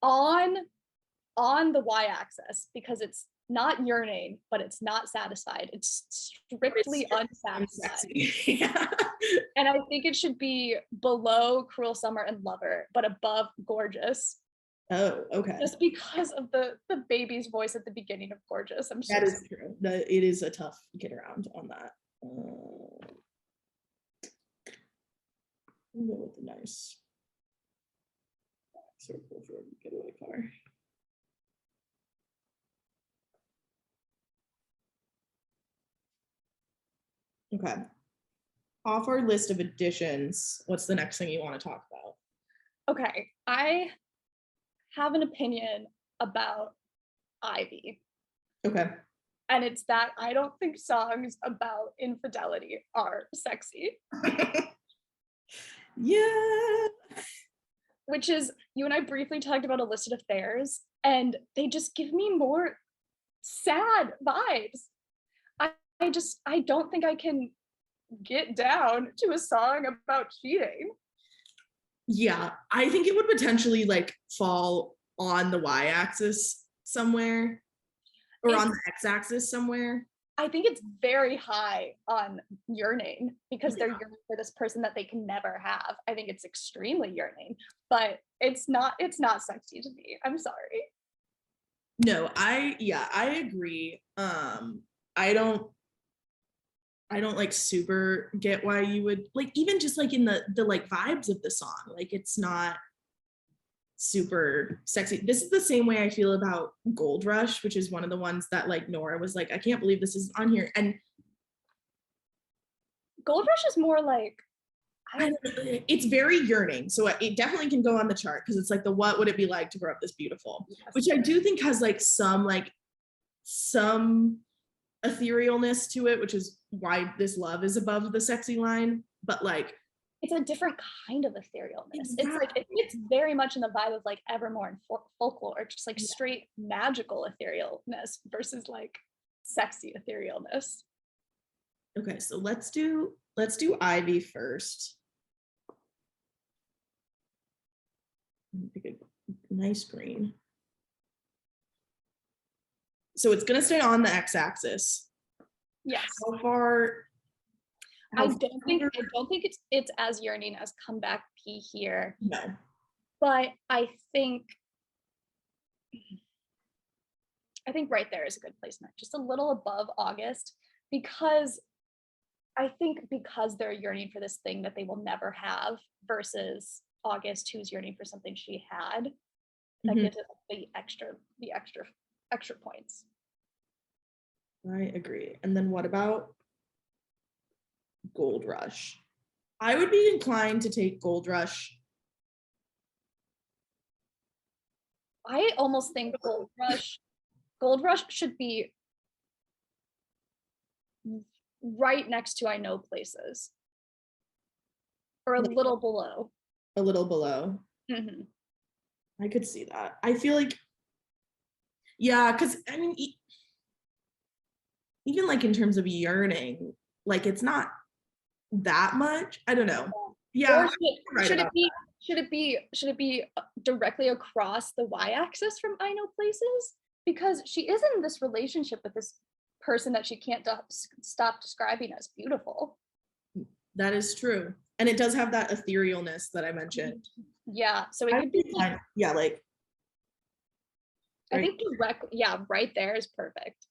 on the y-axis because it's not yearning, but it's not satisfied. It's strictly unsatisfied. Yeah. And I think it should be below Cruel Summer and Lover, but above Gorgeous. Oh, okay. Just because of the baby's voice at the beginning of Gorgeous. I'm so That is sorry. true. It is a tough get around on that. We'll go with the nice circle for a getaway car. Okay. Off our list of additions, what's the next thing you want to talk about? Okay, I have an opinion about Ivy. Okay. And it's that I don't think songs about infidelity are sexy. Yeah. Which is, you and I briefly talked about illicit affairs, and they just give me more sad vibes. I don't think I can get down to a song about cheating. Yeah, I think it would potentially like fall on the y-axis somewhere, or on the x-axis somewhere. I think it's very high on yearning because they're yearning for this person that they can never have. I think it's extremely yearning, but it's not sexy to me. I'm sorry. No, I agree. I don't like super get why you would like, even just like in the like vibes of the song, like it's not super sexy. This is the same way I feel about Gold Rush, which is one of the ones that like Nora was like, I can't believe this is on here. And Gold Rush is more like, it's very yearning, so it definitely can go on the chart because it's like the what would it be like to grow up this beautiful, yes, which I do think has like some etherealness to it, which is why this love is above the sexy line, but like it's a different kind of etherealness. It's like it's very much in the vibe of like Evermore and Folklore, just like straight magical etherealness versus like sexy etherealness. Okay, so let's do Ivy first. Pick a nice green. So it's gonna stay on the x-axis. Yes. How far? I don't think it's as yearning as Comeback P here. No. But I think right there is a good placement, just a little above August, because I think because they're yearning for this thing that they will never have versus August, who's yearning for something she had, that gives it the extra points. I agree. And then what about Gold Rush? I would be inclined to take Gold Rush. I almost think Gold Rush should be right next to I Know Places, or a little below. A little below. Mm-hmm. I could see that. I feel like, yeah, because I mean, even like in terms of yearning, like it's not that much. I don't know. Yeah. Or should it be directly across the y-axis from I Know Places? Because she is in this relationship with this person that she can't stop describing as beautiful. That is true. And it does have that etherealness that I mentioned. Yeah. So it could be like, yeah, like I think right there is perfect.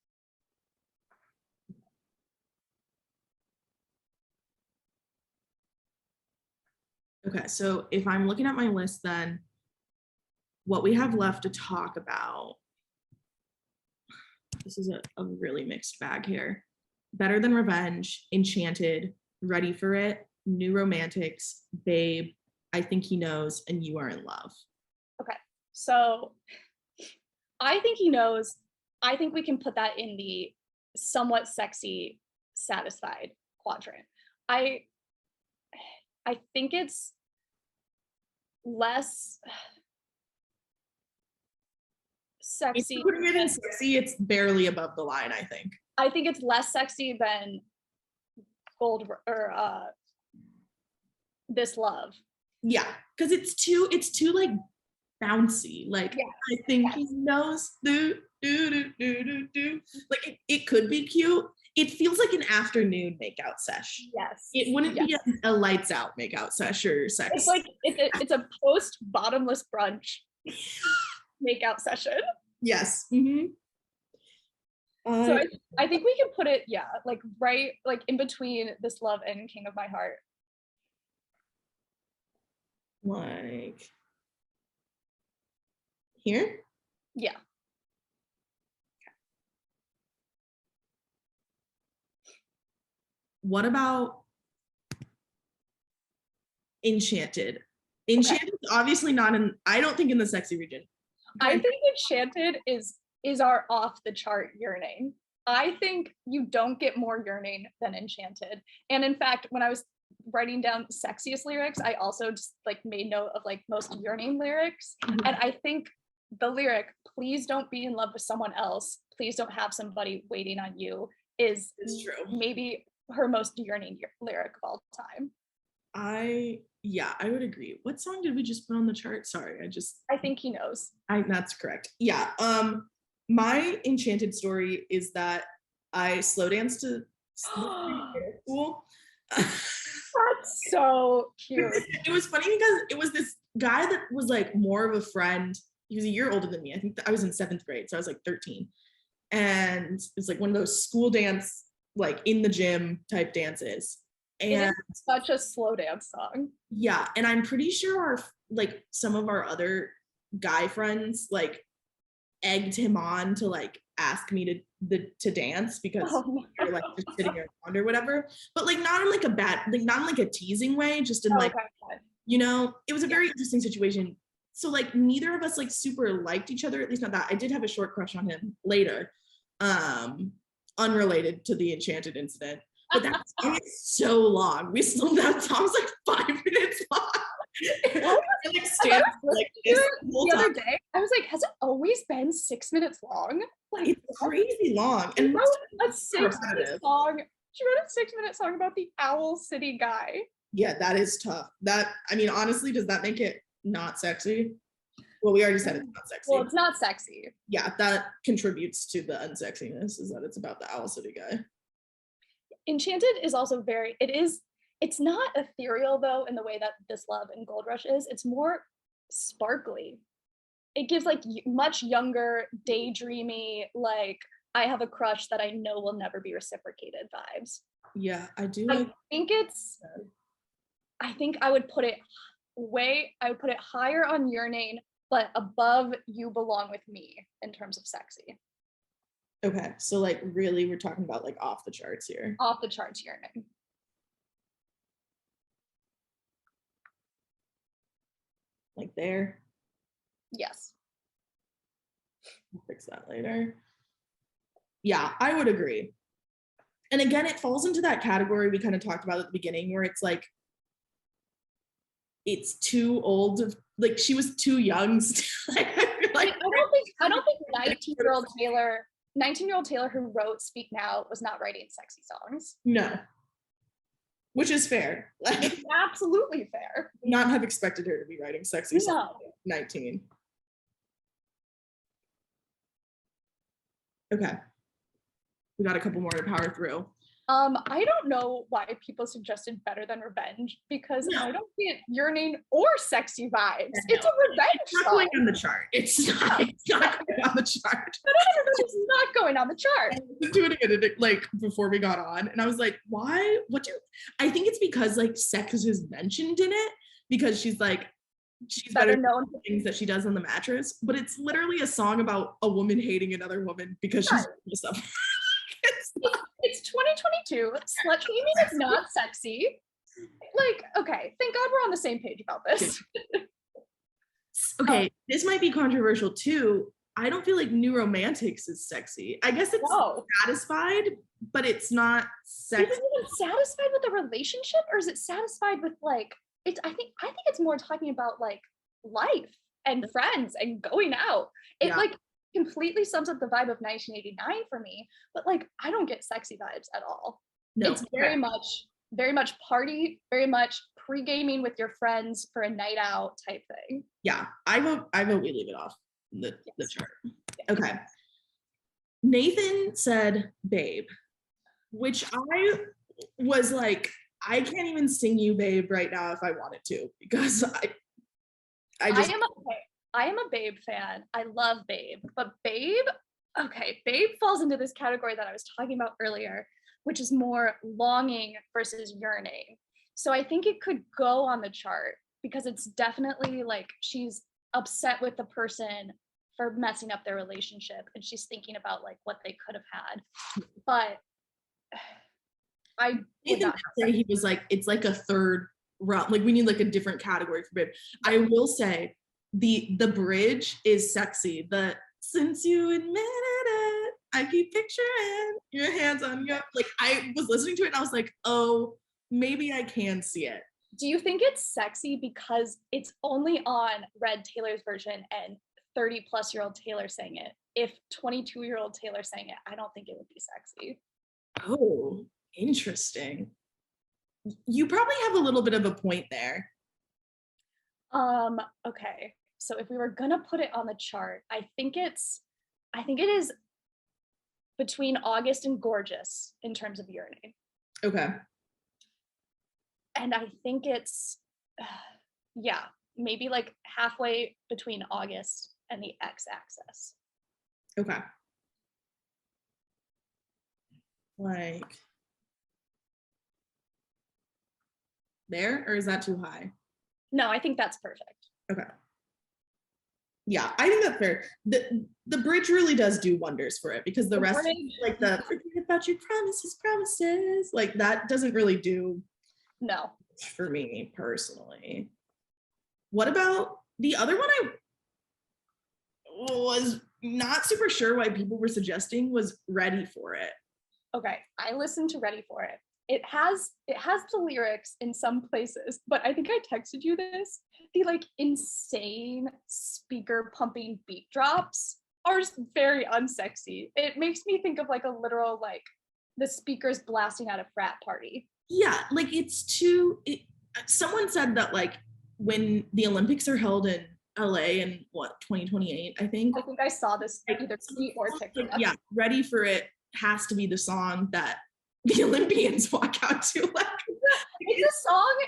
Okay, so if I'm looking at my list, then what we have left to talk about, this is a really mixed bag here. Better Than Revenge, Enchanted, Ready for It, New Romantics, Babe, I Think He Knows, and You Are in Love. Okay, so I Think He Knows, I think we can put that in the somewhat sexy, satisfied quadrant. I think it's less sexy. If putting it in sexy, it's barely above the line, I think. I think it's less sexy than Gold or This Love. Yeah, because it's too like bouncy. Like I think he knows. Do. Like it could be cute. It feels like an afternoon makeout sesh. Yes. It wouldn't be a lights out makeout sesh or sex. It's like it's a post bottomless brunch. makeout session. Yes. Mm-hmm. So I think we can put it, yeah, like right, like in between This Love and King of My Heart. Like here? Yeah. What about Enchanted? Enchanted is obviously not in, I don't think in the sexy region. I think Enchanted is our off the chart Yearning. I think you don't get more Yearning than Enchanted. And in fact, when I was writing down Sexiest lyrics, I also just like made note of like most Yearning lyrics. Mhm. And I think the lyric, please don't be in love with someone else, please don't have somebody waiting on you, is true. Maybe her most Yearning lyric of all time. I would agree. What song did we just put on the chart? Sorry, I think he knows. That's correct. Yeah. My Enchanted story is that I slow danced to school. That's so cute. It was funny because it was this guy that was like more of a friend. He was a year older than me. I think I was in 7th grade, so I was like 13. And it's like one of those school dance, like in the gym type dances. And it is such a slow dance song. Yeah, and I'm pretty sure some of our other guy friends like egged him on to like ask me to dance because you're like just sitting around or whatever, but like not in like a bad, like not in like a teasing way, just in like, you know, it was a very interesting situation. So like neither of us like super liked each other, at least not that. I did have a short crush on him later, unrelated to the Enchanted incident. But that song is so long. That song's like 5 minutes long. The other day, I was like, has it always been 6 minutes long? Like, it's crazy long. And wrote a 6-minute song. She wrote a 6-minute song about the Owl City guy. Yeah, that is tough. That, I mean, honestly, does that make it not sexy? Well, we already said it's not sexy. Well, it's not sexy. Yeah, that contributes to the unsexiness, is that it's about the Owl City guy. Enchanted is also it's not ethereal though in the way that This Love and Gold Rush is. It's more sparkly. It gives like much younger, daydreamy, like I have a crush that I know will never be reciprocated vibes. Yeah, I do. I think I would put it higher on Yearning, but above You Belong With Me in terms of sexy. Okay, so like really we're talking about like off the charts here. Off the charts Yearning. Like there? Yes. I'll fix that later. Yeah, I would agree. And again, it falls into that category we kind of talked about at the beginning where it's like, it's too old, like she was too young still. I don't think 19-year-old Taylor who wrote Speak Now was not writing sexy songs. No. Which is fair. It's absolutely fair. Not have expected her to be writing sexy songs at 19. Okay. We got a couple more to power through. I don't know why people suggested Better Than Revenge because I don't get Yearning or sexy vibes. It's a revenge song. Going on the chart. It's not going on the chart. It's not going on the chart. I was doing it like before we got on, and I was like, why? I think it's because like sex is mentioned in it because she's better known for things that she does on the mattress, but it's literally a song about a woman hating another woman because she's herself. It's 2022. Slut shaming is not sexy. Like, okay, thank God we're on the same page about this. Okay, this might be controversial too. I don't feel like New Romantics is sexy. I guess it's satisfied, but it's not sexy. Is it even satisfied with the relationship, or is it satisfied with like? I think it's more talking about like life and friends and going out. It like completely sums up the vibe of 1989 for me, but like I don't get sexy vibes at all. No, it's very much party, very much pre-gaming with your friends for a night out type thing. Yeah, I vote we leave it off the chart. Okay. Nathan said Babe, which I was like, I can't even sing you Babe right now if I wanted to, because I am okay. I am a Babe fan. I love Babe, but Babe falls into this category that I was talking about earlier, which is more longing versus yearning. So I think it could go on the chart because it's definitely like she's upset with the person for messing up their relationship and she's thinking about like what they could have had. But I would not say he was like, it's like a third round. Like we need like a different category for Babe. I will say the bridge is sexy. The since you admitted it, I keep picturing your hands on your, like I was listening to it and I was like, oh, maybe I can see it. Do you think it's sexy because it's only on Red Taylor's version and 30-plus-year-old Taylor sang it? If 22-year-old Taylor sang it, I don't think it would be sexy. Oh, interesting. You probably have a little bit of a point there. Okay. So if we were gonna put it on the chart, I think it is between August and Gorgeous in terms of Yearning. Okay. And I think it's, yeah, maybe like halfway between August and the X-axis. Okay. Like there, or is that too high? No, I think that's perfect. Okay. Yeah, I think that's fair. The bridge really does do wonders for it because the rest of, like the forget about your promises, like that doesn't really do no for me personally. What about the other one? I was not super sure why people were suggesting was Ready for It. Okay, I listened to Ready for It. It has the lyrics in some places, but I think I texted you this. The like insane speaker pumping beat drops are just very unsexy. It makes me think of like a literal like the speakers blasting at a frat party. Yeah, like it's too. Someone said that like when the Olympics are held in LA in what 2028, I think. I think I saw this either tweet or TikTok. Yeah, Ready for It has to be the song that the Olympians walk out to. Like,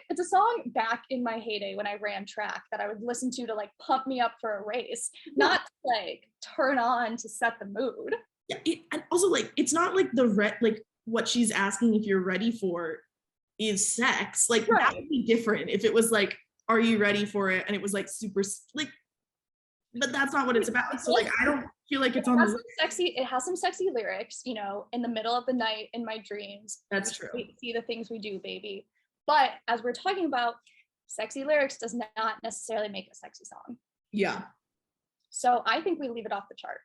it's a song back in my heyday when I ran track that I would listen to like pump me up for a race, not like turn on to set the mood. Yeah, and also like it's not like like what she's asking if you're ready for is sex. Like right. That would be different if it was like, are you ready for it? And it was like super like, but that's not what it's about. So like I don't feel like it's on the sexy. It has some sexy lyrics, you know, in the middle of the night in my dreams. That's true. See the things we do, baby. But as we're talking about, sexy lyrics does not necessarily make a sexy song. Yeah. So I think we leave it off the chart.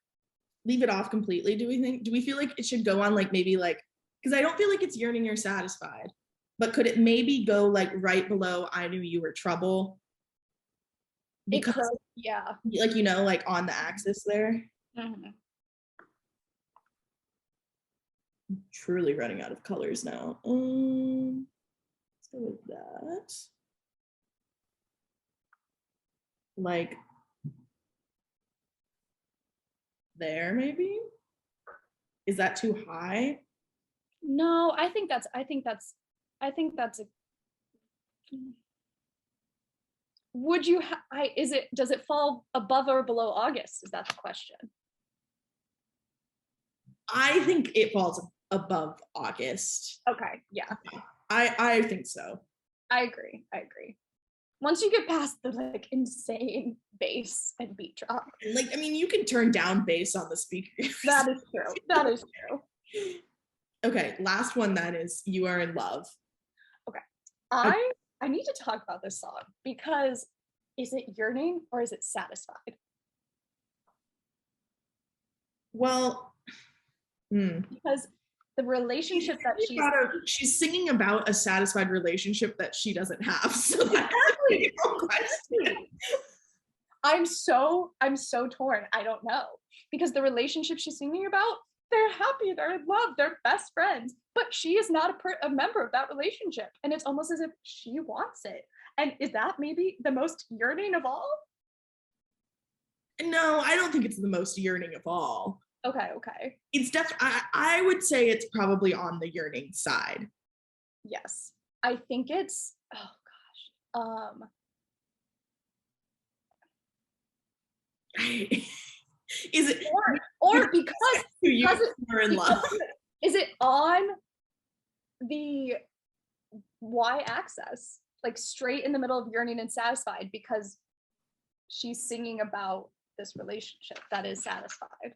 Leave it off completely. Do we feel like it should go on like maybe like, because I don't feel like it's Yearning or Satisfied, but could it maybe go like right below I Knew You Were Trouble? Because it could, yeah. Like, you know, like on the axis there. Mm-hmm. I'm truly running out of colors now. Let's go with that. Like there, maybe? Is that too high? No, I think that's a would you does it fall above or below August? Is that the question? I think it falls above August. Okay, yeah. I think so. I agree. Once you get past the like insane bass and beat drop. Like, I mean, you can turn down bass on the speakers. That is true. Okay, last one then is You Are in Love. Okay. I need to talk about this song because is it yearning or is it satisfied? Well, because the relationship that she's singing about a satisfied relationship that she doesn't have. So that's a real question. I'm so torn. I don't know because the relationship she's singing about, they're happy, they're in love, they're best friends, but she is not a member of that relationship, and it's almost as if she wants it. And is that maybe the most yearning of all? No, I don't think it's the most yearning of all. Okay. It's definitely, I would say it's probably on the yearning side. Yes. I think it's, oh gosh. Right. Is it or because you're in love? Is it on the y-axis, like straight in the middle of Yearning and Satisfied, because she's singing about this relationship that is satisfied?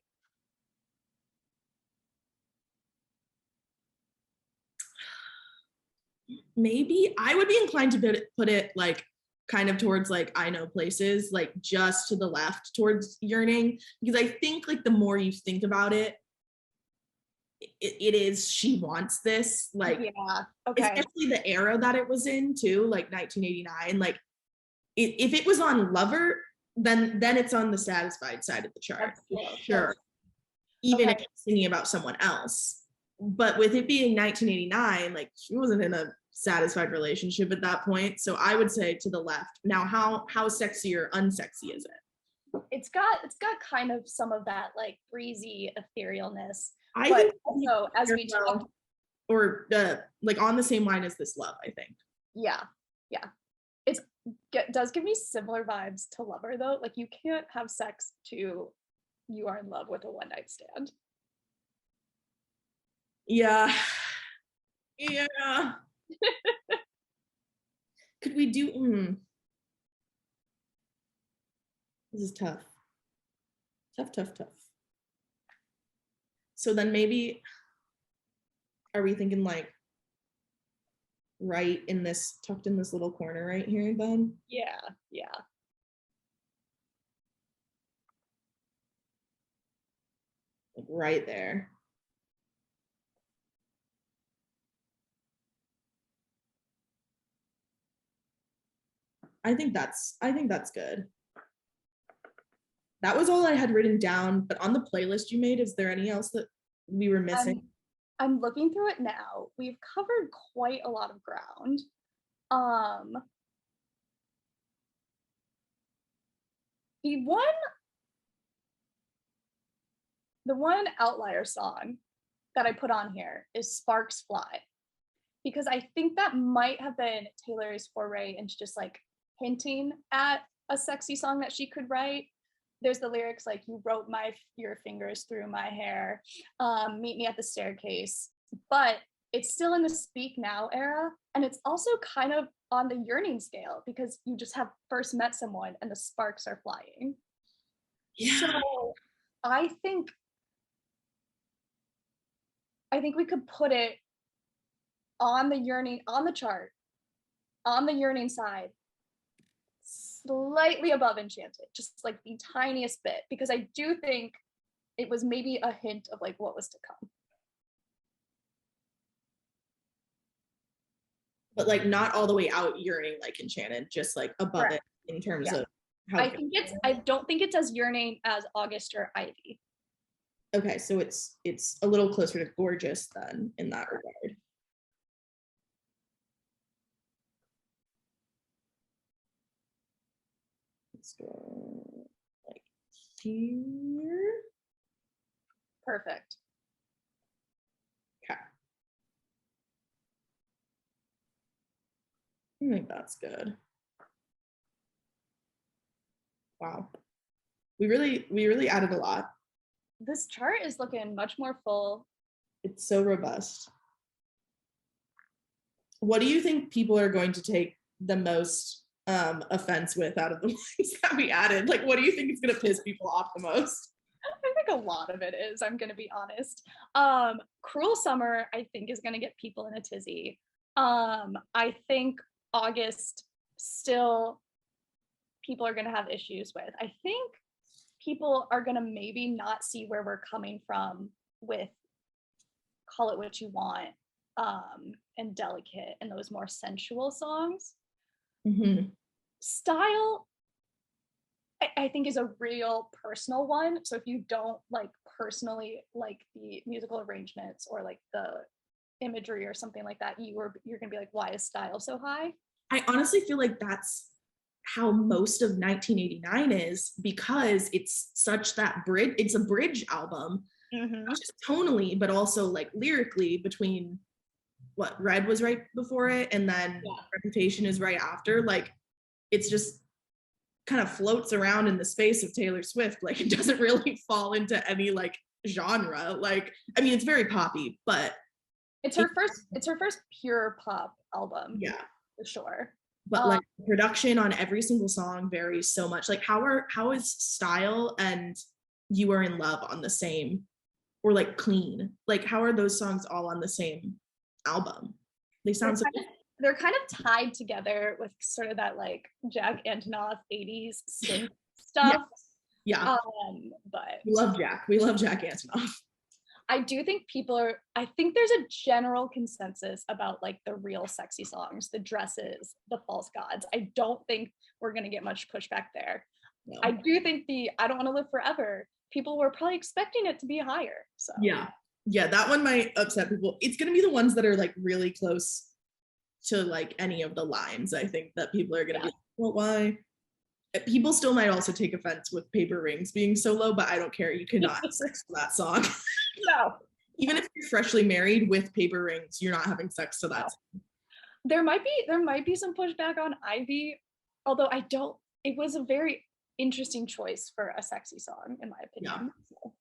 Maybe I would be inclined to put it like kind of towards like I Know Places, like just to the left towards Yearning, because I think like the more you think about it, it is she wants this, like, yeah, okay, especially the era that it was in too, like 1989. Like if it was on Lover, then it's on the Satisfied side of the chart, sure. Even if it's singing about someone else. But with it being 1989, like she wasn't in a satisfied relationship at that point. So I would say to the left. Now, how sexy or unsexy is it? It's got kind of some of that like breezy etherealness. I think also, as we talked, or like on the same line as This Love, I think. Yeah. It does give me similar vibes to Lover though. Like you can't have sex to You Are in Love with a one night stand. Yeah. Could we do this is tough. Tough. So then maybe, are we thinking like right in this, tucked in this little corner right here then? Yeah. Like right there. I think that's good. That was all I had written down, but on the playlist you made, is there any else that we were missing? I'm looking through it now. We've covered quite a lot of ground. The one outlier song that I put on here is Sparks Fly, because I think that might have been Taylor's foray into just like hinting at a sexy song that she could write. There's the lyrics like, you wrote your fingers through my hair, meet me at the staircase, but it's still in the Speak Now era, and it's also kind of on the Yearning scale, because you just have first met someone and the sparks are flying. Yeah. So I think we could put it on the Yearning, on the chart, on the Yearning side, slightly above Enchanted, just like the tiniest bit, because I do think it was maybe a hint of like what was to come. But like not all the way out Yearning like Enchanted, just like above it in terms of how I don't think it's as Yearning as August or Ivy. Okay, so it's a little closer to Gorgeous then in that regard. Let's go like here. Perfect. Okay. I think that's good. Wow. We really added a lot. This chart is looking much more full. It's so robust. What do you think people are going to take the most offense with out of the ones that we added? Like, what do you think is going to piss people off the most? I think a lot of it is, I'm going to be honest. Cruel Summer, I think, is going to get people in a tizzy. I think August, still, people are going to have issues with. I think people are going to maybe not see where we're coming from with Call It What You Want, and Delicate, and those more sensual songs. Mm-hmm. Style, I think, is a real personal one. So if you don't like personally like the musical arrangements or like the imagery or something like that, you're gonna be like, why is Style so high? I honestly feel like that's how most of 1989 is, because it's such that bridge. It's a bridge album, not just tonally, but also like lyrically, between what Red was right before it and then Reputation is right after. Like, it's just kind of floats around in the space of Taylor Swift. Like it doesn't really fall into any like genre. Like, I mean, it's very poppy, but it's her first pure pop album. Yeah, for sure. But like production on every single song varies so much. Like how is Style and You Are in Love on the same, or like Clean? Like how are those songs all on the same album? They sound so they're kind of tied together with sort of that like Jack Antonoff 80s synth stuff. Yeah. But we love Jack Antonoff. I do think I think there's a general consensus about like the real sexy songs, the dresses, the false gods. I don't think we're going to get much pushback there. No. I do think I Don't Want to Live Forever, people were probably expecting it to be higher. So yeah, that one might upset people. It's going to be the ones that are like really close to like any of the lines. I think that people are going to be like, well, why? People still might also take offense with Paper Rings being so low, but I don't care. You cannot have sex to that song. No. Even if you're freshly married with Paper Rings, you're not having sex to that song. There might be some pushback on Ivy, although it was a very interesting choice for a sexy song, in my opinion. Yeah. So.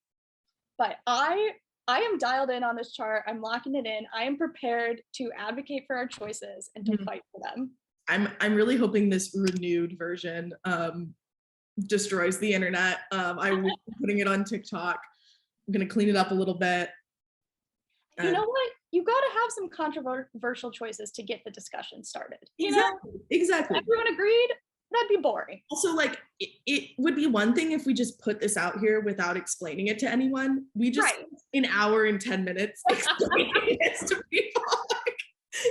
But I am dialed in on this chart. I'm locking it in. I am prepared to advocate for our choices and to fight for them. I'm really hoping this renewed version destroys the internet. I will be putting it on TikTok. I'm gonna clean it up a little bit. You know what? You got to have some controversial choices to get the discussion started. Exactly. If everyone agreed, that'd be boring. Also, like it would be one thing if we just put this out here without explaining it to anyone. We just an hour and 10 minutes explaining this to people.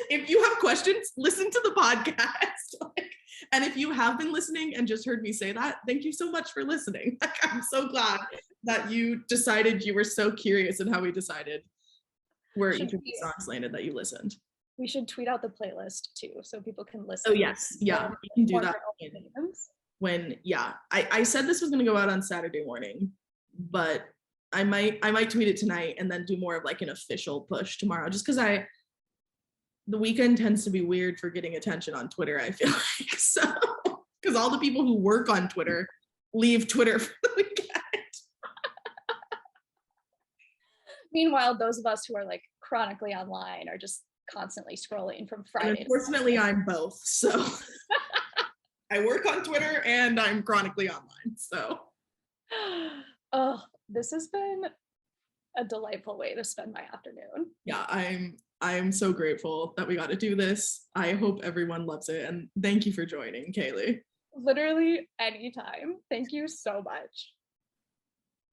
If you have questions, listen to the podcast. And if you have been listening and just heard me say that, thank you so much for listening. I'm so glad that you decided, you were so curious in how we decided where each of the songs landed, that you listened. We should tweet out the playlist too, so people can listen. Oh yes, yeah, you can do that. I said this was going to go out on Saturday morning, but I might tweet it tonight and then do more of like an official push tomorrow, just because the weekend tends to be weird for getting attention on Twitter, I feel like. So, because all the people who work on Twitter leave Twitter for the weekend. Meanwhile, those of us who are like chronically online are just constantly scrolling from Friday. And unfortunately, I'm both. So I work on Twitter and I'm chronically online. So, oh, this has been a delightful way to spend my afternoon. Yeah, I'm so grateful that we got to do this. I hope everyone loves it, and thank you for joining, Kaleigh. Literally anytime. Thank you so much.